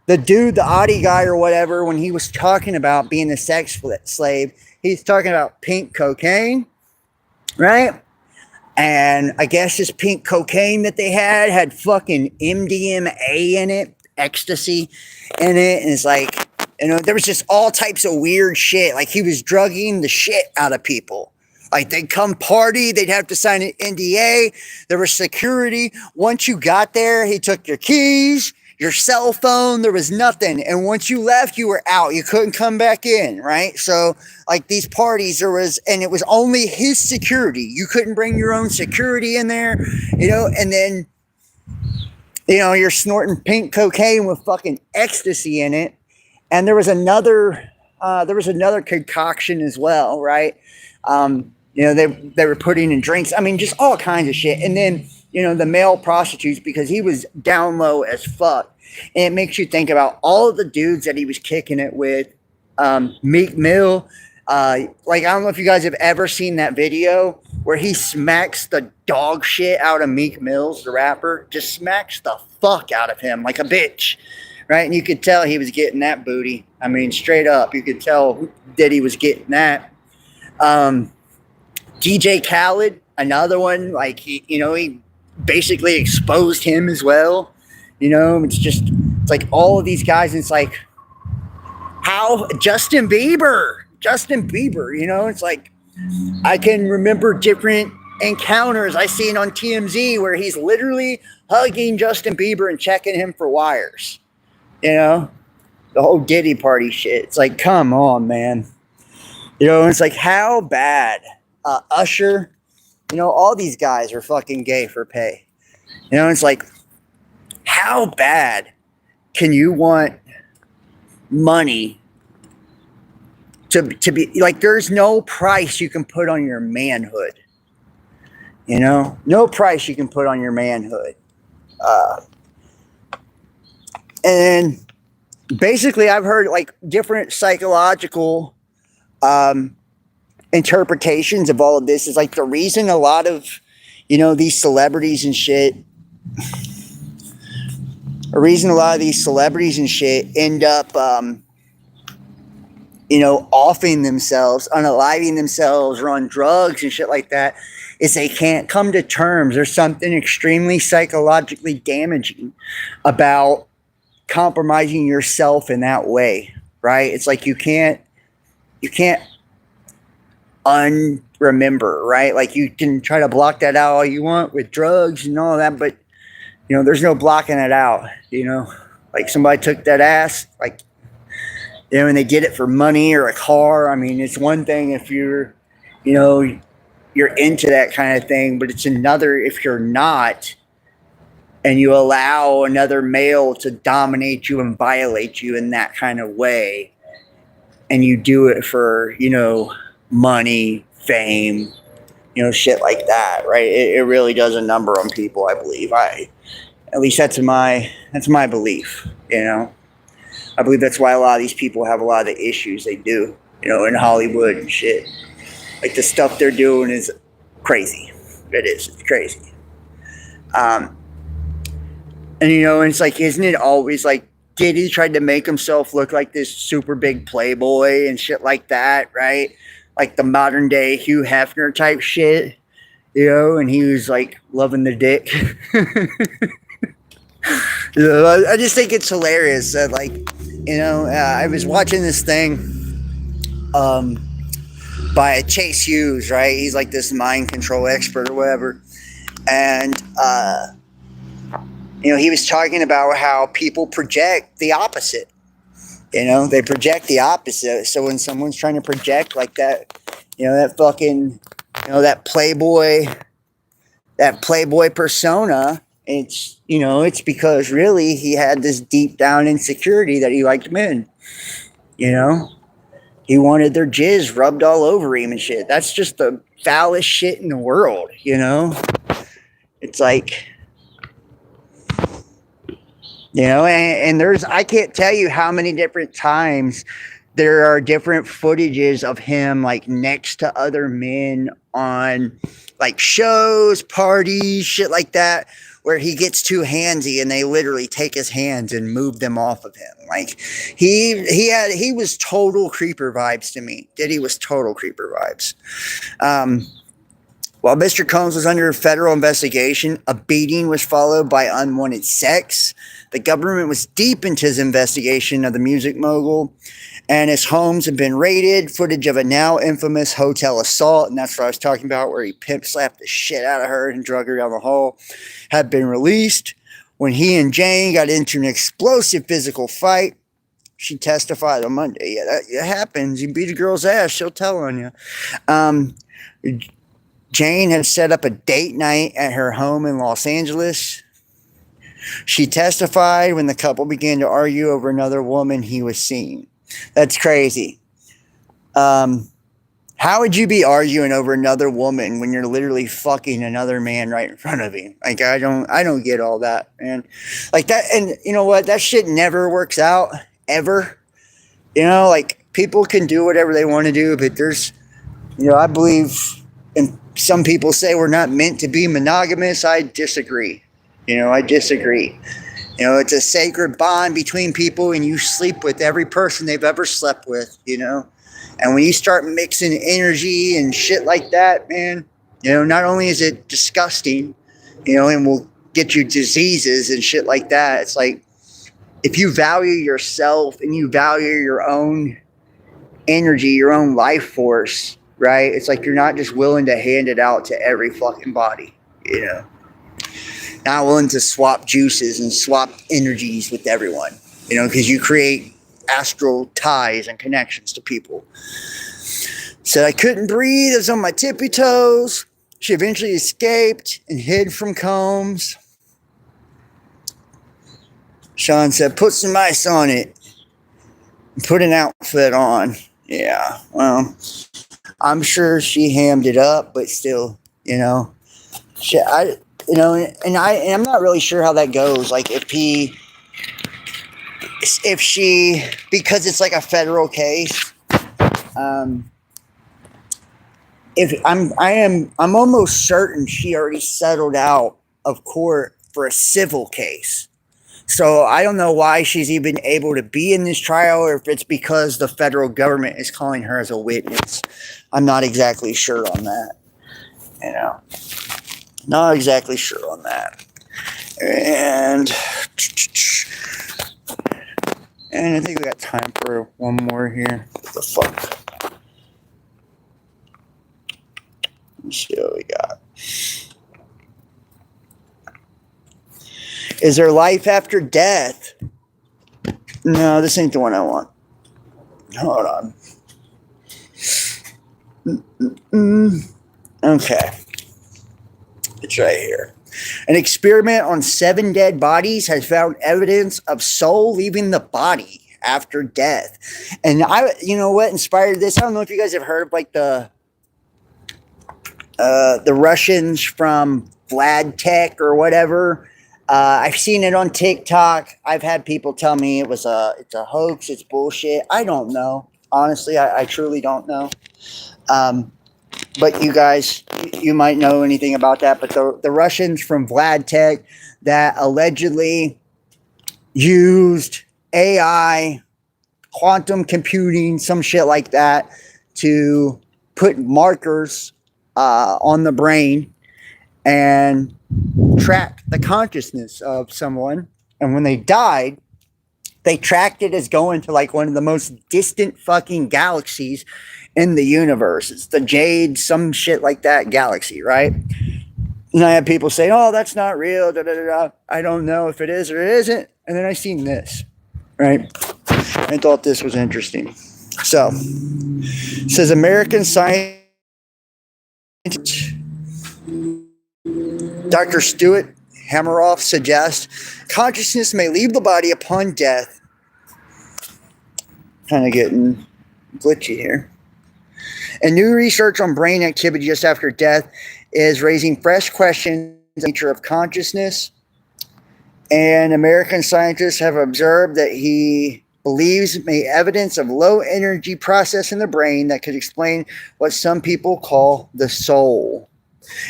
the dude, the Audi guy or whatever, when he was talking about being a sex slave, he's talking about pink cocaine, right? And I guess this pink cocaine that they had fucking MDMA in it, ecstasy in it. And it's like, you know, there was just all types of weird shit. Like, he was drugging the shit out of people. Like, they'd come party, they'd have to sign an NDA. There was security. Once you got there, he took your keys, your cell phone, there was nothing. And once you left, you were out. You couldn't come back in, right? So, like, these parties, and it was only his security. You couldn't bring your own security in there, you know, and then, you know, you're snorting pink cocaine with fucking ecstasy in it. And there was another concoction as well, right? You know, they were putting in drinks. I mean, just all kinds of shit. And then, you know, the male prostitutes, because he was down low as fuck. And it makes you think about all of the dudes that he was kicking it with. Meek Mill. Like, I don't know if you guys have ever seen that video where he smacks the dog shit out of Meek Mills, the rapper. Just smacks the fuck out of him like a bitch. Right? And you could tell he was getting that booty. I mean, straight up. You could tell that he was getting that. DJ Khaled, another one, like, he basically exposed him as well. You know, it's like all of these guys, and it's like, how Justin Bieber, you know, it's like, I can remember different encounters I seen on TMZ where he's literally hugging Justin Bieber and checking him for wires, you know? The whole Diddy party shit. It's like, come on, man. It's like, how bad? Usher, all these guys are fucking gay for pay. It's like, how bad can you want money to be like, there's no price you can put on your manhood. No price you can put on your manhood. And basically, I've heard like different psychological interpretations of all of this. Is like the reason a lot of these celebrities and shit end up offing themselves, unaliving themselves, or on drugs and shit like that, is they can't come to terms. There's something extremely psychologically damaging about compromising yourself in that way, right? It's like you can't unremember, right? Like you can try to block that out all you want with drugs and all that, but there's no blocking it out. Like somebody took that ass, like, and they did it for money or a car. I mean, it's one thing if you're into that kind of thing, but it's another if you're not, and you allow another male to dominate you and violate you in that kind of way, and you do it for money, fame, shit like that, right? It really does a number on people, I believe. At least that's my belief. I believe that's why a lot of these people have a lot of the issues they do, in Hollywood and shit. Like the stuff they're doing is crazy. It's crazy. And it's like, isn't it always like Diddy tried to make himself look like this super big playboy and shit like that, right? Like the modern day Hugh Hefner type shit, and he was like loving the dick. I just think it's hilarious that like, I was watching this thing by Chase Hughes, right? He's like this mind control expert or whatever. And, he was talking about how people project the opposite. They project the opposite. So when someone's trying to project like that, that fucking, that playboy persona, it's because really he had this deep down insecurity that he liked men. He wanted their jizz rubbed all over him and shit. That's just the foulest shit in the world, It's like, and there's, I can't tell you how many different times there are different footages of him like next to other men on like shows, parties, shit like that, where he gets too handsy and they literally take his hands and move them off of him. Like he was total creeper vibes to me. Diddy was total creeper vibes. While Mr. Combs was under federal investigation, a beating was followed by unwanted sex. The government was deep into his investigation of the music mogul, and his homes have been raided. Footage of a now infamous hotel assault, and that's what I was talking about, where he pimp slapped the shit out of her and drug her down the hall, had been released. When he and Jane got into an explosive physical fight, she testified on Monday. Yeah, that happens. You beat a girl's ass, she'll tell on you. Jane had set up a date night at her home in Los Angeles. She testified when the couple began to argue over another woman he was seeing. That's crazy. How would you be arguing over another woman when you're literally fucking another man right in front of you? Like, I don't get all that, man. Like that, and you know what? That shit never works out, ever. Like, people can do whatever they want to do, but there's, I believe, and some people say we're not meant to be monogamous. I disagree. I disagree. It's a sacred bond between people, and you sleep with every person they've ever slept with, And when you start mixing energy and shit like that, man, not only is it disgusting, and will get you diseases and shit like that. It's like, if you value yourself and you value your own energy, your own life force, right? It's like you're not just willing to hand it out to every fucking body, Not willing to swap juices and swap energies with everyone, because you create astral ties and connections to people. Said I couldn't breathe. I was on my tippy toes. She eventually escaped and hid from Combs. Sean said, put some ice on it. Put an outfit on. Yeah, well, I'm sure she hammed it up, but still, I'm not really sure how that goes. Like if she, because it's like a federal case, I'm almost certain she already settled out of court for a civil case. So I don't know why she's even able to be in this trial, or if it's because the federal government is calling her as a witness. I'm not exactly sure on that. Not exactly sure on that. And I think we got time for one more here. What the fuck? Let's see what we got. Is there life after death? No, this ain't the one I want. Hold on. Okay. It's right here. An experiment on 7 dead bodies has found evidence of soul leaving the body after death. And what inspired this? I don't know if you guys have heard of like the Russians from Vlad Tech or whatever. I've seen it on TikTok. I've had people tell me it's a hoax, it's bullshit. I don't know. Honestly, I truly don't know. But you guys, you might know anything about that. But the Russians from Vlad Tech that allegedly used AI, quantum computing, some shit like that, to put markers on the brain and track the consciousness of someone. And when they died, they tracked it as going to like one of the most distant fucking galaxies in the universe. It's the Jade, some shit like that galaxy, right? And I have people say, oh, that's not real. Da, da, da, da. I don't know if it is or it isn't. And then I seen this, right? I thought this was interesting. So, it says American science. Dr. Stuart Hameroff suggests consciousness may leave the body upon death. Kind of getting glitchy here. And new research on brain activity just after death is raising fresh questions on the nature of consciousness. And American scientists have observed that he believes may evidence of low energy process in the brain that could explain what some people call the soul.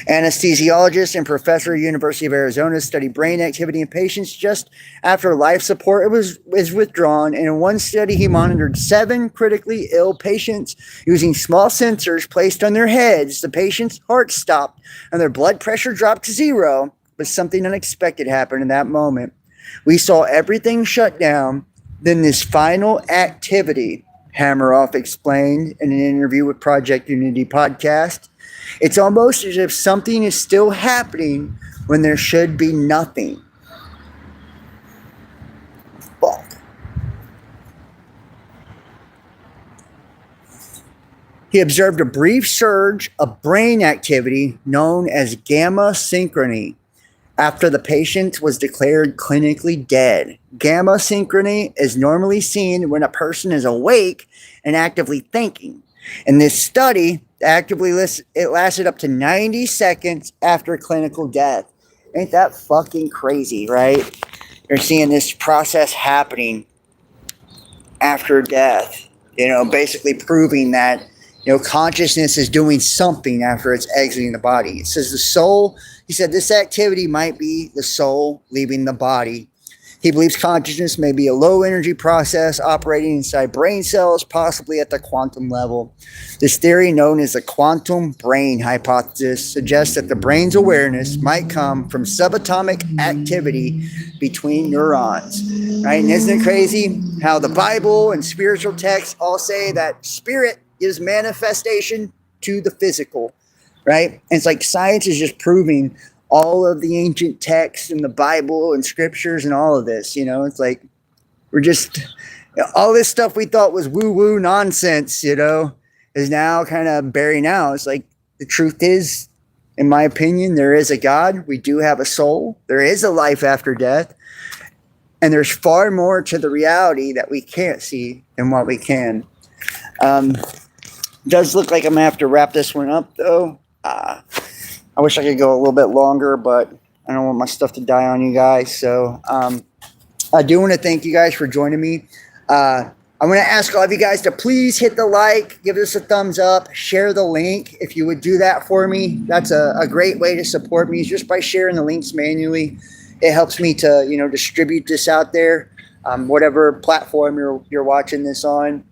Anesthesiologist and professor at University of Arizona studied brain activity in patients just after life support was withdrawn. And in one study, he monitored 7 critically ill patients using small sensors placed on their heads. The patient's heart stopped and their blood pressure dropped to 0, but something unexpected happened in that moment. We saw everything shut down. Then this final activity, Hameroff explained in an interview with Project Unity podcast. It's almost as if something is still happening when there should be nothing. Fuck. He observed a brief surge of brain activity known as gamma synchrony after the patient was declared clinically dead. Gamma synchrony is normally seen when a person is awake and actively thinking. In this study, it lasted up to 90 seconds after clinical death. Ain't that fucking crazy, right? You're seeing this process happening after death, basically proving that, consciousness is doing something after it's exiting the body. It says the soul, he said this activity might be the soul leaving the body. He believes consciousness may be a low energy process operating inside brain cells, possibly at the quantum level. This theory, known as the quantum brain hypothesis, suggests that the brain's awareness might come from subatomic activity between neurons. Right? And isn't it crazy how the Bible and spiritual texts all say that spirit is manifestation to the physical, right? And it's like science is just proving all of the ancient texts in the Bible and scriptures and all of this, it's like we're just, All this stuff we thought was woo-woo nonsense, is now kind of bearing out. It's like the truth is, in my opinion, there is a God. We do have a soul. There is a life after death. And there's far more to the reality that we can't see than what we can. Does look like I'm going to have to wrap this one up, though. I wish I could go a little bit longer, but I don't want my stuff to die on you guys. So I do want to thank you guys for joining me. I'm going to ask all of you guys to please hit the like, give us a thumbs up, share the link. If you would do that for me, that's a great way to support me, is just by sharing the links manually. It helps me to, distribute this out there, whatever platform you're watching this on.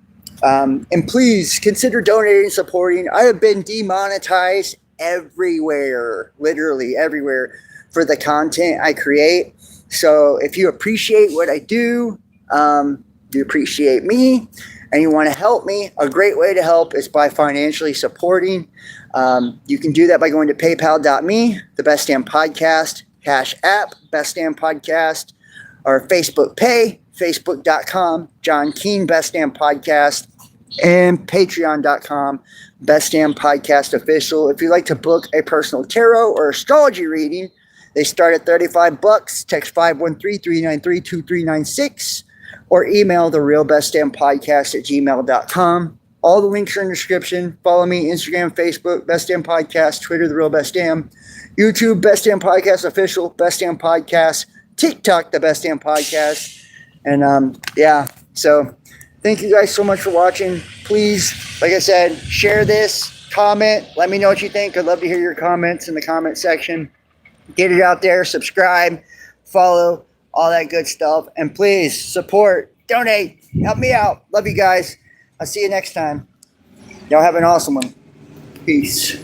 And please consider donating and supporting. I have been demonetized everywhere, literally everywhere, for the content I create. So if you appreciate what I do, you appreciate me, and you want to help me, a great way to help is by financially supporting. You can do that by going to paypal.me, the Best Damn Podcast, Cash App, Best Damn Podcast, or Facebook Pay, facebook.com, John Keane, Best Damn Podcast, and patreon.com, Best Damn Podcast Official. If you'd like to book a personal tarot or astrology reading, they start at $35. Text 513-393-2396 or email therealbestdampodcast@gmail.com. All the links are in the description. Follow me, Instagram, Facebook, Best Damn Podcast, Twitter, The Real Best Damn, YouTube, Best Damn Podcast Official, Best Damn Podcast, TikTok, The Best Damn Podcast. And so thank you guys so much for watching. Please, like I said, share this, comment, let me know what you think. I'd love to hear your comments in the comment section. Get it out there, subscribe, follow, all that good stuff. And please support, donate, help me out. Love you guys. I'll see you next time. Y'all have an awesome one. Peace.